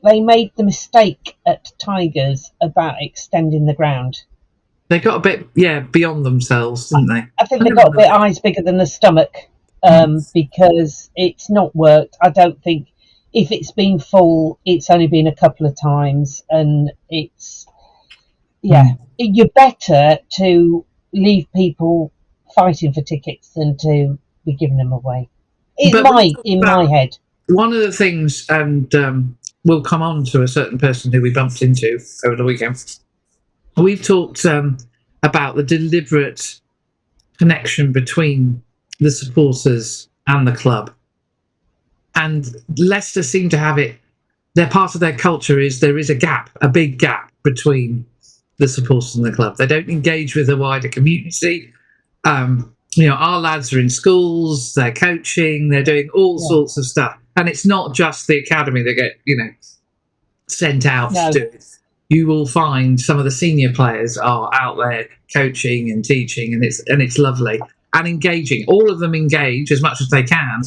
they made the mistake at Tigers about extending the ground. They got a bit beyond themselves, didn't they? I think they got a bit eyes bigger than the stomach, because it's not worked. I don't think, if it's been full, it's only been a couple of times, and it's you're better to leave people fighting for tickets than to be giving them away. In my head. One of the things, and we'll come on to a certain person who we bumped into over the weekend. We've talked about the deliberate connection between the supporters and the club. and Leicester seem to have it. Their part of their culture is there is a big gap between the supporters and the club. They don't engage with the wider community. Our lads are in schools, they're coaching, they're doing all sorts of stuff, and it's not just the academy that get sent out to do it. You will find some of the senior players are out there coaching and teaching, and it's lovely and engaging. All of them engage as much as they can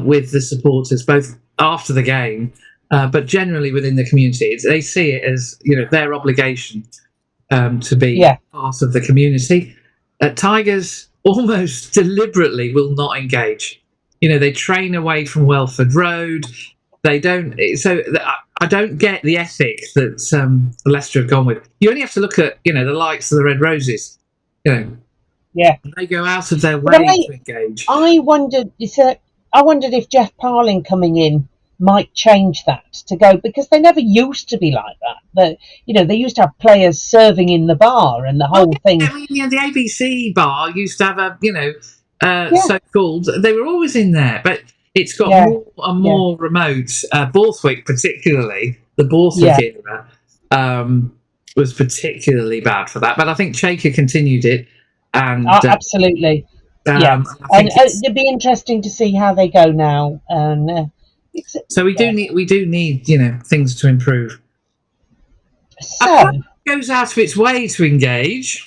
with the supporters, both after the game, but generally within the community. They see it as their obligation to be part of the community. Tigers almost deliberately will not engage. They train away from Welford Road. They don't. So I don't get the ethic that Leicester have gone with. You only have to look at the likes of the Red Roses. They go out of their way to engage. I wondered if Jeff Parling coming in might change that to go, because they never used to be like that. But they used to have players serving in the bar and the whole thing. I mean, the ABC bar used to have a so-called. They were always in there, but it's got more and more remote. Borthwick, particularly the Borthwick era, was particularly bad for that. But I think Shaker continued it, and absolutely, and it'd be interesting to see how they go now. And so we do need things to improve. So goes out of its way to engage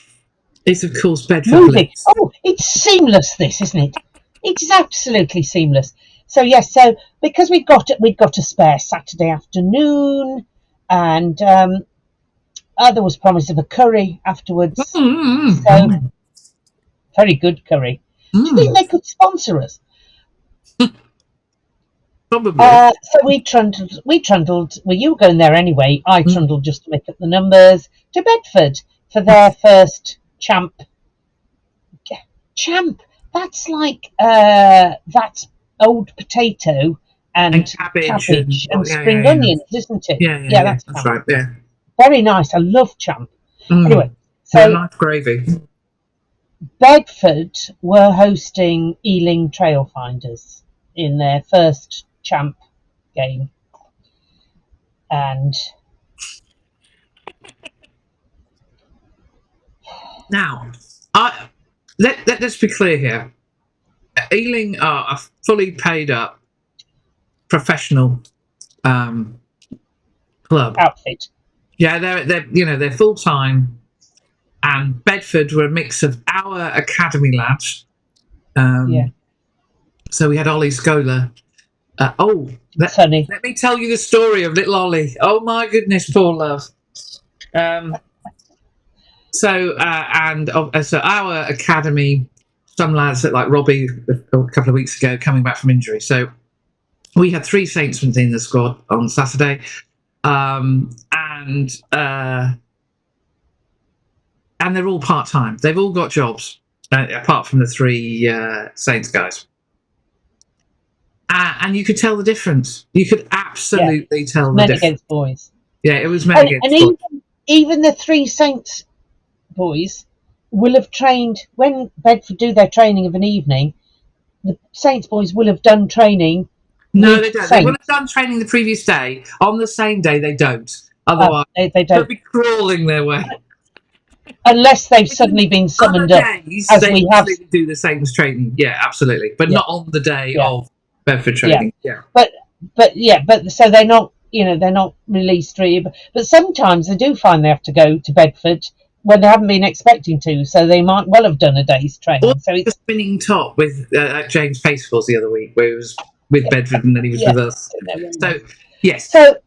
is of course Bedford. Moving. Oh, it's seamless, this, isn't it? It's absolutely seamless. So so because we've got a spare Saturday afternoon, and there was promise of a curry afterwards. So very good curry. Do you think they could sponsor us? Probably. So we trundled. Well, you were going there anyway. I trundled just to make up the numbers to Bedford for their first champ. That's like that's old potato and cabbage and spring onions, isn't it? Yeah, that's right. Yeah, very nice. I love champ. Anyway, so nice gravy. Bedford were hosting Ealing Trailfinders in their first champ game, and now let's be clear here. Ealing are a fully paid up professional club outfit. Yeah, they're full time, and Bedford were a mix of our academy lads. So we had Ollie Scola. Let me tell you the story of little Ollie. Oh my goodness, poor love. So our academy, some lads that like Robbie a couple of weeks ago coming back from injury. So we had 3 Saintsmen in the squad on Saturday, and they're all part time. They've all got jobs apart from the 3 Saints guys. And you could tell the difference. You could absolutely tell the difference. Men against boys. Yeah, it was men against boys. Even the 3 Saints boys will have trained, when Bedford do their training of an evening, the Saints boys will have done training. No, they don't. They will have done training the previous day. On the same day, they don't. Otherwise, they don't. They'll be crawling their way. Unless they've suddenly been summoned up, as we have. Do the same as training. Yeah, absolutely. But not on the day of Bedford training. Yeah. But so they're not, they're not released really. But sometimes they do find they have to go to Bedford when they haven't been expecting to, so they might well have done a day's training. Or so it's a spinning top with James Paceforth the other week, where he was with Bedford and then he was with us. So yes. So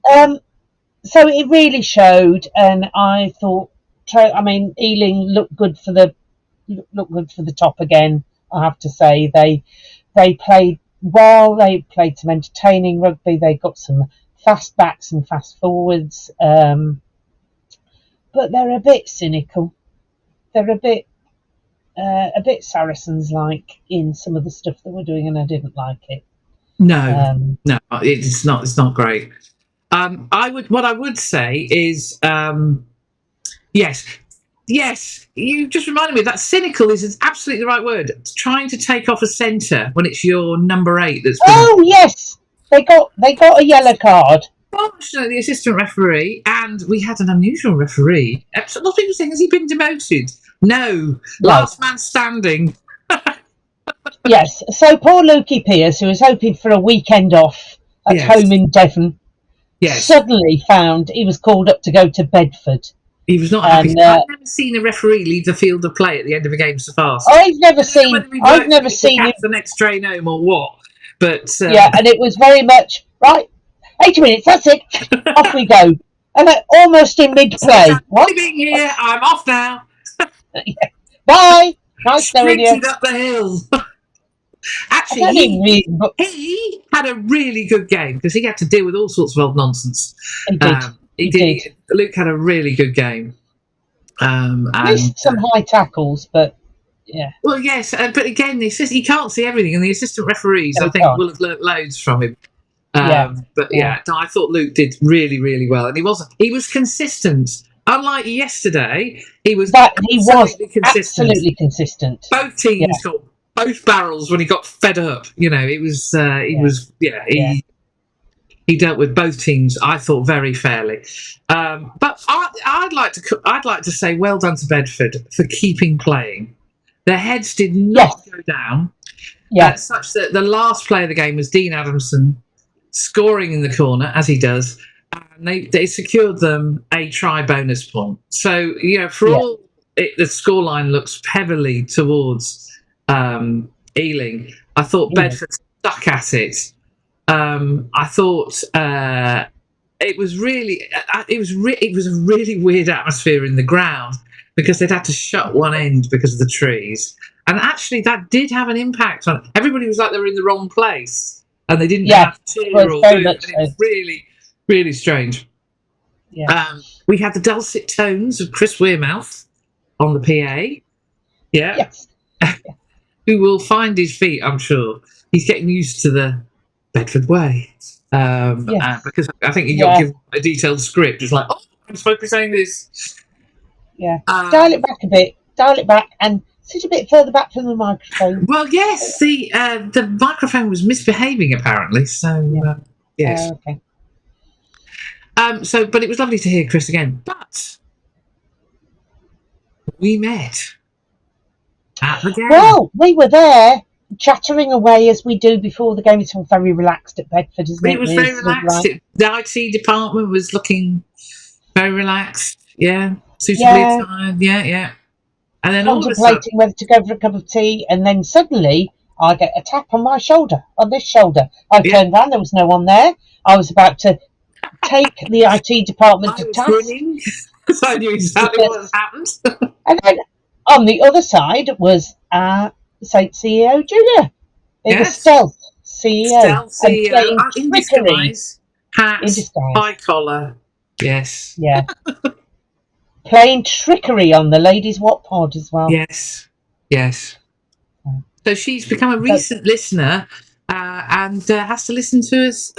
it really showed, and I thought, Ealing looked good for the top again. I have to say they played well. They played some entertaining rugby. They got some fast backs and fast forwards. But they're a bit cynical. They're a bit Saracens-like in some of the stuff that we're doing, and I didn't like it. No, it's not. It's not great. What I would say is, yes, Yes, you just reminded me that cynical is absolutely the right word. It's trying to take off a centre when it's your number 8 that's been. Oh yes, they got a yellow card. Unfortunately, the assistant referee, and we had an unusual referee. A lot of people saying, has he been demoted? No, last man standing. Yes, so poor Lukey Pierce, who was hoping for a weekend off at home in Devon, suddenly found he was called up to go to Bedford. He was not happy. I've never seen a referee leave the field of play at the end of a game so fast. I've never seen him. The next train home or what? But and it was very much right. 80 minutes. That's it. Off we go. And almost in mid-play. What? Being here, I'm off now. Bye. Nice knowing you. Sprinted up the hill. Actually, he had a really good game because he had to deal with all sorts of old nonsense. He did. Luke had a really good game. Missed some high tackles, but yeah. Well, yes, but again, he can't see everything, and the assistant referees, I think, will have learnt loads from him. But I thought Luke did really, really well, and he was consistent. Unlike yesterday, he was absolutely consistent. Both teams got both barrels when he got fed up. You know, he dealt with both teams, I thought, very fairly. But I'd like to say well done to Bedford for keeping playing. Their heads did not go down. Such that the last play of the game was Dean Adamson scoring in the corner, as he does, and they secured them a try bonus point. So, all the scoreline looks heavily towards Ealing, I thought Bedford stuck at it. I thought it was a really weird atmosphere in the ground because they'd had to shut one end because of the trees, and actually that did have an impact on everybody. Was like they were in the wrong place and they didn't have to cheer or do it. It was really, really strange. We had the dulcet tones of Chris Wearmouth on the PA. Who will find his feet, I'm sure. He's getting used to the Bedford way. Because I think he got given a detailed script. It's like, I'm supposed to be saying this. Dial it back a bit. Dial it back and sit a bit further back from the microphone. Well, yes, the microphone was misbehaving apparently. So, yes. Okay. But it was lovely to hear Chris again. But we met at the game. Well, we were there chattering away as we do before the game. It's all very relaxed at Bedford, isn't it? It was very relaxed. The IT department was looking very relaxed. Suitably tired. And then contemplating whether to go for a cup of tea, and then suddenly I get a tap on my shoulder, on this shoulder. I turned around, there was no one there. I was about to take the IT department to task. So I knew exactly what had happened. And then on the other side was our Saint CEO Julia. It was Stealth CEO. Stealth CEO. In disguise. Hat, high collar. Yes. Yeah. Playing trickery on the Ladies Wot Pod as well. Yes. So she's become a recent listener and has to listen to us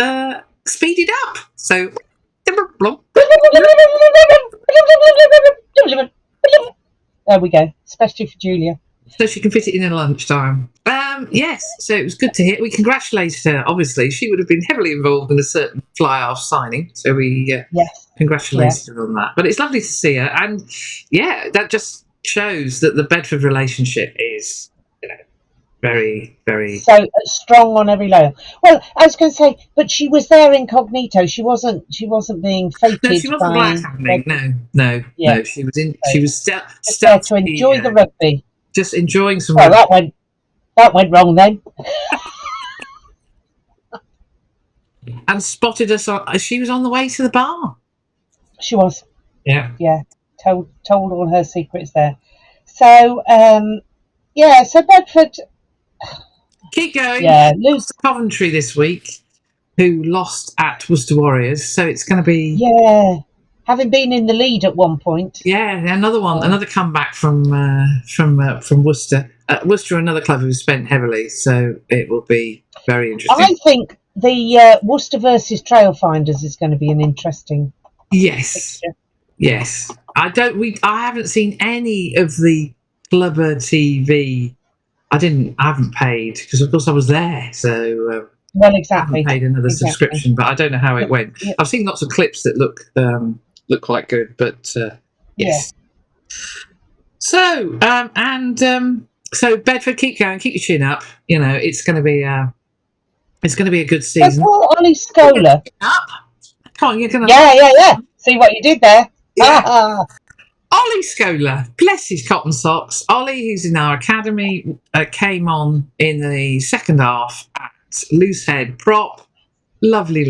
speeded up. So there we go, especially for Julia. So she can fit it in at lunchtime. Yes, so it was good to hear. We congratulated her, obviously. She would have been heavily involved in a certain fly-off signing. So we congratulated her on that. But it's lovely to see her. And, that just shows that the Bedford relationship is, very, very... So strong on every layer. Well, I was going to say, but she was there incognito. She wasn't being faked. No, she wasn't black-handing. No. She was she was there to enjoy the rugby. Just enjoying some. Well, that went wrong then. And spotted us she was on the way to the bar. She was. Yeah. Told all her secrets there. So so Bedford. Keep going. Yeah, lost to Coventry this week, who lost at Worcester Warriors. So it's going to be having been in the lead at one point. Another one, another comeback from Worcester. Worcester, another club who spent heavily, so it will be very interesting. I think the Worcester versus Trailfinders is going to be an interesting. Yes. fixture. Yes, I haven't seen any of the Clubber TV. I haven't paid because, of course, I was there. So Well, I exactly. haven't paid another Exactly. subscription, but I don't know how it went. Yeah. I've seen lots of clips that look quite good, but yes. So so Bedford, keep going, keep your chin up. You know, it's going to be a good season. Poor Ollie Scholar. Up. Come on, you're gonna. Yeah. See what you did there. Yeah. Ollie Scholar, bless his cotton socks. Ollie, who's in our academy, came on in the second half at loose head prop. Lovely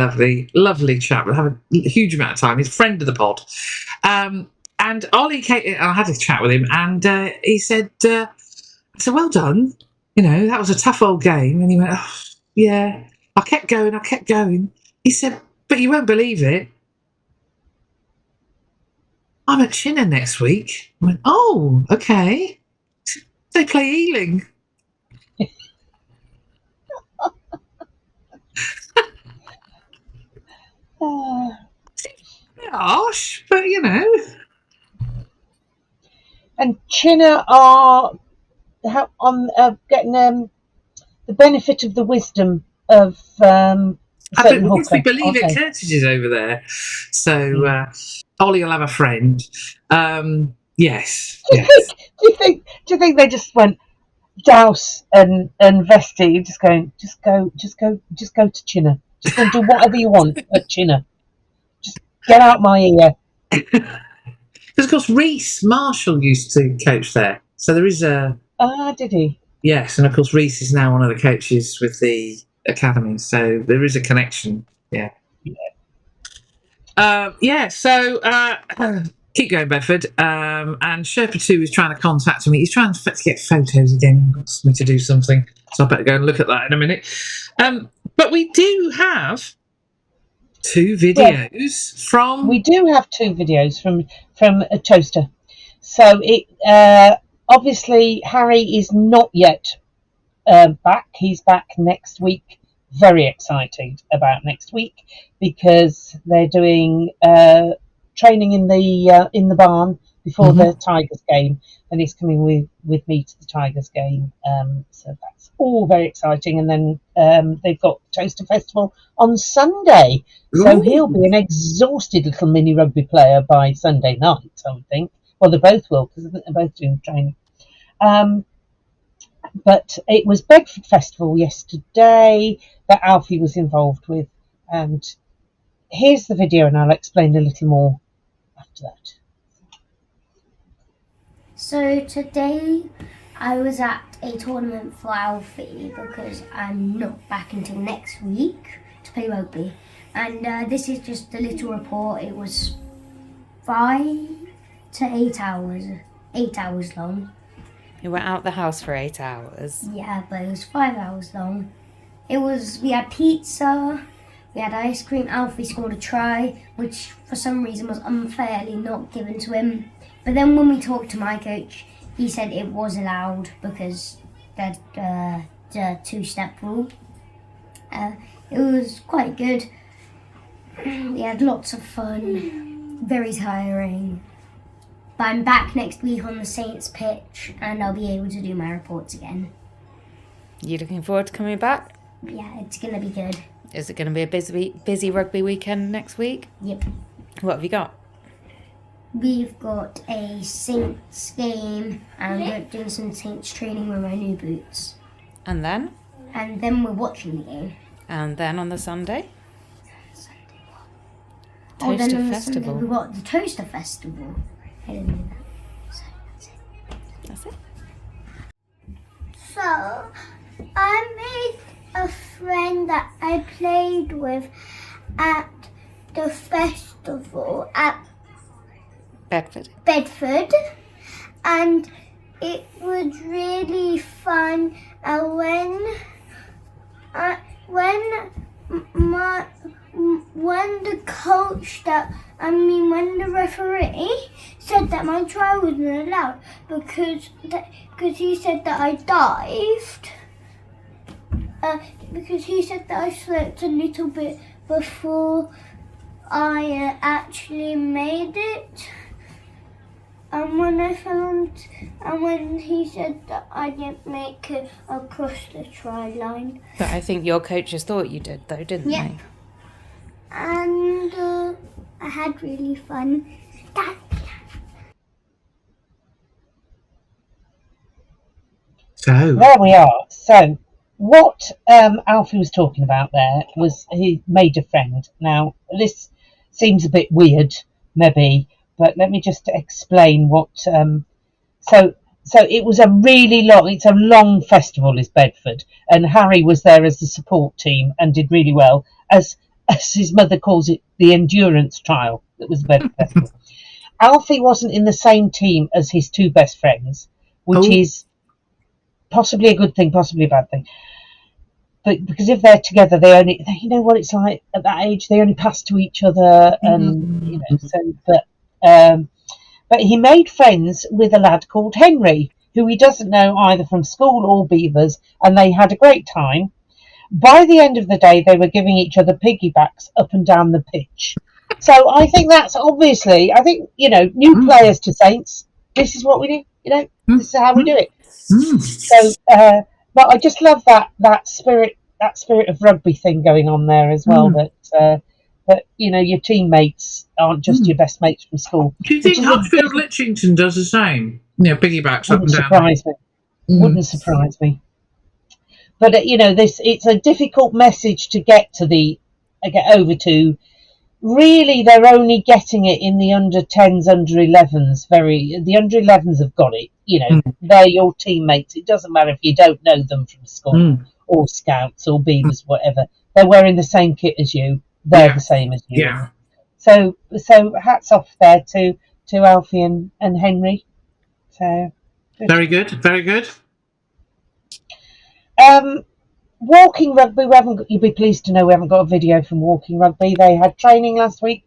chap. We'll have a huge amount of time. He's a friend of the pod. And Ollie came, I had a chat with him, and he said, I said, well done. You know, that was a tough old game. And he went, oh, yeah. I kept going. He said, but you won't believe it. I'm at Chinner next week. I went, oh, okay. They play Ealing. Harsh, but you know. And Chinner are getting the benefit of the wisdom of certain If we hooker. believe it, Curtis is over there. So Ollie will have a friend. Yes. Do you think they just went Douse and Vesti just go to Chinner. Just go and do whatever you want at Chinner. Just get out my ear. Because of course Reese Marshall used to coach there. So there is a did he? Yes, and of course Reese is now one of the coaches with the academy. So there is a connection. Yeah. So keep going, Bedford. And Sherpa 2 is trying to contact me. He's trying to get photos again. He wants me to do something. So I better go and look at that in a minute. But we do have two videos from... We do have two videos from Towcester. So it obviously Harry is not yet back. He's back next week. Very excited about next week because they're doing training in the barn before the Tigers game, and he's coming with me to the Tigers game. So that's all very exciting. And then they've got Towcester Festival on Sunday, so he'll be an exhausted little mini rugby player by Sunday night, I would think. Well, they both will because I think they're both doing training. But it was Bedford Festival yesterday that Alfie was involved with, and here's the video, and I'll explain a little more after that. So today I was at a tournament for Alfie because I'm not back until next week to play rugby, and this is just a little report. It was 5 to 8 hours long. You were out the house for 8 hours. Yeah, but it was 5 hours long. We had pizza, we had ice cream. Alfie scored a try, which for some reason was unfairly not given to him. But then when we talked to my coach, he said it was allowed because there's the two-step rule. It was quite good. We had lots of fun, very tiring. But I'm back next week on the Saints pitch and I'll be able to do my reports again. You looking forward to coming back? Yeah, it's going to be good. Is it going to be a busy rugby weekend next week? Yep. What have you got? We've got a Saints game and we're doing some Saints training with my new boots. And then? And then we're watching the game. And then on the Sunday? Towcester Festival. Sunday, we've got the Towcester Festival. I didn't know that. So That's it. So, I made a friend that I played with at the festival at Bedford. And it was really fun. And when the referee said that my try wasn't allowed because he said that I dived, because he said that I slipped a little bit before I actually made it. And when I fell on, and when he said that I didn't make it across the try line. But I think your coaches thought you did, though, didn't Yeah. they? And I had really fun. So, There we are. So, what Alfie was talking about there was he made a friend. Now, this seems a bit weird, maybe, but let me just explain what. So it was a really long. It's a long festival, is Bedford, and Harry was there as the support team and did really well, as his mother calls it, the endurance trial that was the Bedford Festival. Alfie wasn't in the same team as his two best friends, which is possibly a good thing, possibly a bad thing. But because if they're together, you know what it's like at that age, they only pass to each other, and but he made friends with a lad called Henry, who he doesn't know either from school or Beavers, and they had a great time. By the end of the day, they were giving each other piggybacks up and down the pitch. So I think that's obviously, new players to Saints. This is what we do, this is how we do it. So, but I just love that spirit of rugby thing going on there as well. That your teammates aren't just your best mates from school. do you think Huddersfield Litchington does the same? Piggybacks up and down. Wouldn't surprise me. But it's a difficult message to get over to. Really, they're only getting it in the under 10s, under 11s. The under 11s have got it. They're your teammates. It doesn't matter if you don't know them from school or scouts or beavers, whatever. They're wearing the same kit as you. They're the same as you. Yeah. So hats off there to Alfie and Henry. So very good, very good. Walking rugby, you'll be pleased to know we haven't got a video from Walking Rugby. They had training last week.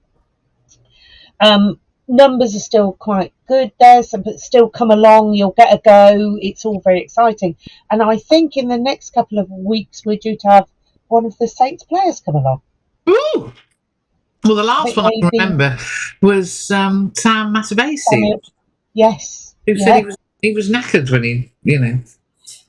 Numbers are still quite good there, but still come along. You'll get a go. It's all very exciting. And I think in the next couple of weeks, we're due to have one of the Saints players come along. Ooh! Well, the last one I remember was Sam Matabasi. Yes. Who said he was knackered when he,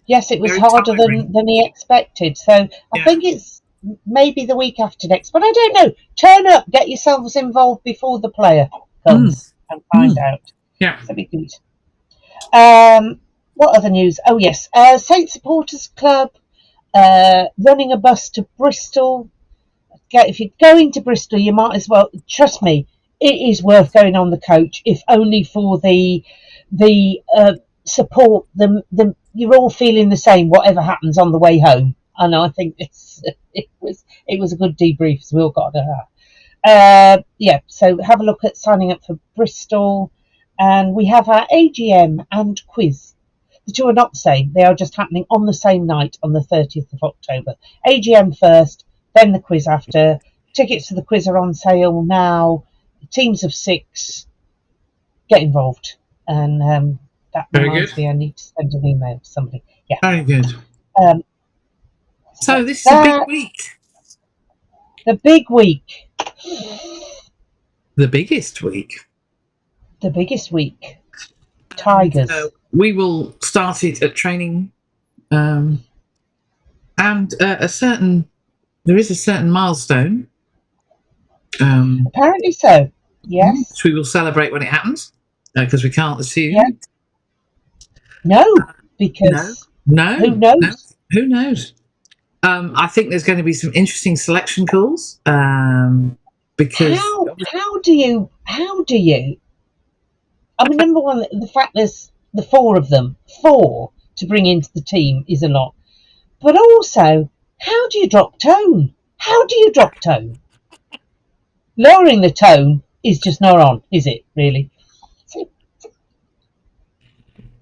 Yes, it was harder than he expected. So I think it's maybe the week after next, but I don't know. Turn up, get yourselves involved before the player comes and find out. Yeah, that'd be good. What other news? Oh yes, Saint Supporters Club running a bus to Bristol. If you're going to Bristol, you might as well. Trust me, it is worth going on the coach, if only for the support. You're all feeling the same, whatever happens on the way home. And I think it was a good debrief, so we all got that. So have a look at signing up for Bristol, and we have our AGM and quiz. The two are not the same; they are just happening on the same night, on the 30th of October. AGM first, then the quiz after. Tickets to the quiz are on sale now. Teams of 6, get involved, and that reminds me I need to send an email to somebody. Yeah, very good. So this is a big week. The big week. The biggest week. The biggest week. Tigers. We will start it at training, and there is a certain milestone. Apparently so. Yes. Which we will celebrate when it happens, because we can't assume. Yeah. No, because no. Who knows? Who knows? I think there's going to be some interesting selection calls. Because how do you? I mean, number one, the fact there's the 4 of them, 4 to bring into the team is a lot. But also, how do you drop tone? Lowering the tone is just not on, is it? Really?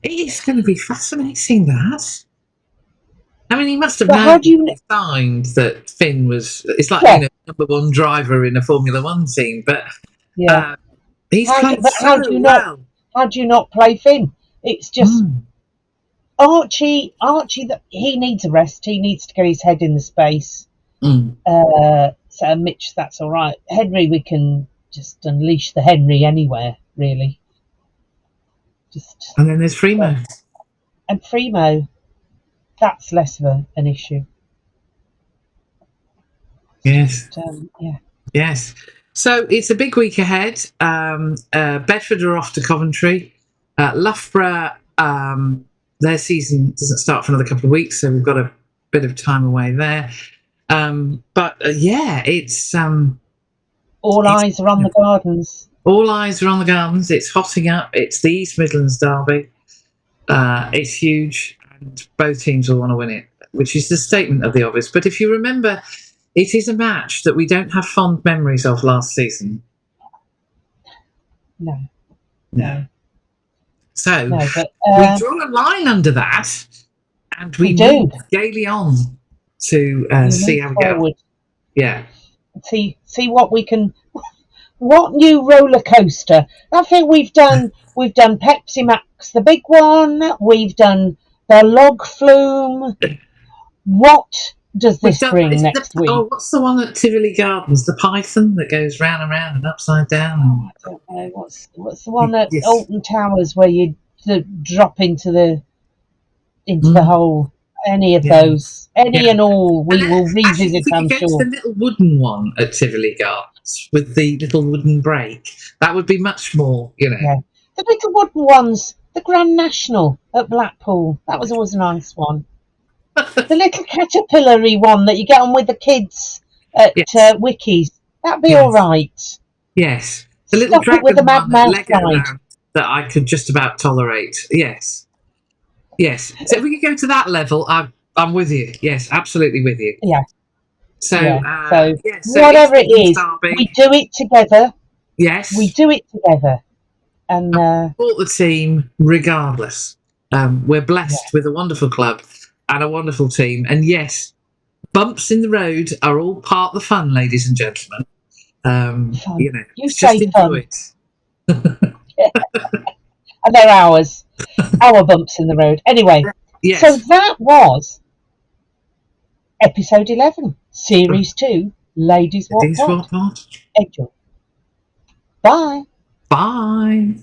It's going to be fascinating, that. I mean, he must have signed that Finn was. It's like number 1 driver in a Formula 1 team, but he's played so well. How do you not play Finn? It's just Archie. That he needs a rest. He needs to get his head in the space. So Mitch, that's all right. Henry, we can just unleash the Henry anywhere, really. And then there's Fremo. And Fremo, that's less of an issue. Yes. Yeah. Yes. So it's a big week ahead. Bedford are off to Coventry. Loughborough, their season doesn't start for another couple of weeks, so we've got a bit of time away there. It's all eyes are on the Gardens. All eyes are on the Gardens. It's hotting up. It's the East Midlands derby. It's huge, and both teams will want to win it, which is the statement of the obvious. But if you remember, it is a match that we don't have fond memories of last season. No. So but, we draw a line under that, and we move gaily on to see how we go. Yeah. See what we can. What new roller coaster? I think we've done Pepsi Max, the big one. We've done the log flume. What does this bring next week? Oh, what's the one at Tivoli Gardens? The python that goes round and round and upside down. Oh, I don't know. What's the one at Alton Towers where you drop into the hole? Any of those, and all, we will revisit. I'm sure. The little wooden one at Tivoli Gardens with the little wooden break. That would be much more, Yeah. The little wooden ones, the Grand National at Blackpool. That was always a nice one. The little caterpillar-y one that you get on with the kids at Wickies. That'd be all right. Yes. The little dragon with the Mad one Mouse that I could just about tolerate. Yes. Yes. So if we could go to that level, I'm with you. Yes, absolutely with you. Yeah. So whatever it is, we do it together. Yes. We do it together. And support the team regardless. We're blessed with a wonderful club and a wonderful team. And yes, bumps in the road are all part of the fun, ladies and gentlemen. You just say enjoy fun. And they're ours. Our bumps in the road. Anyway, so that was episode 11, series 2, Ladies Wot Pod. Enjoy. Bye. Bye.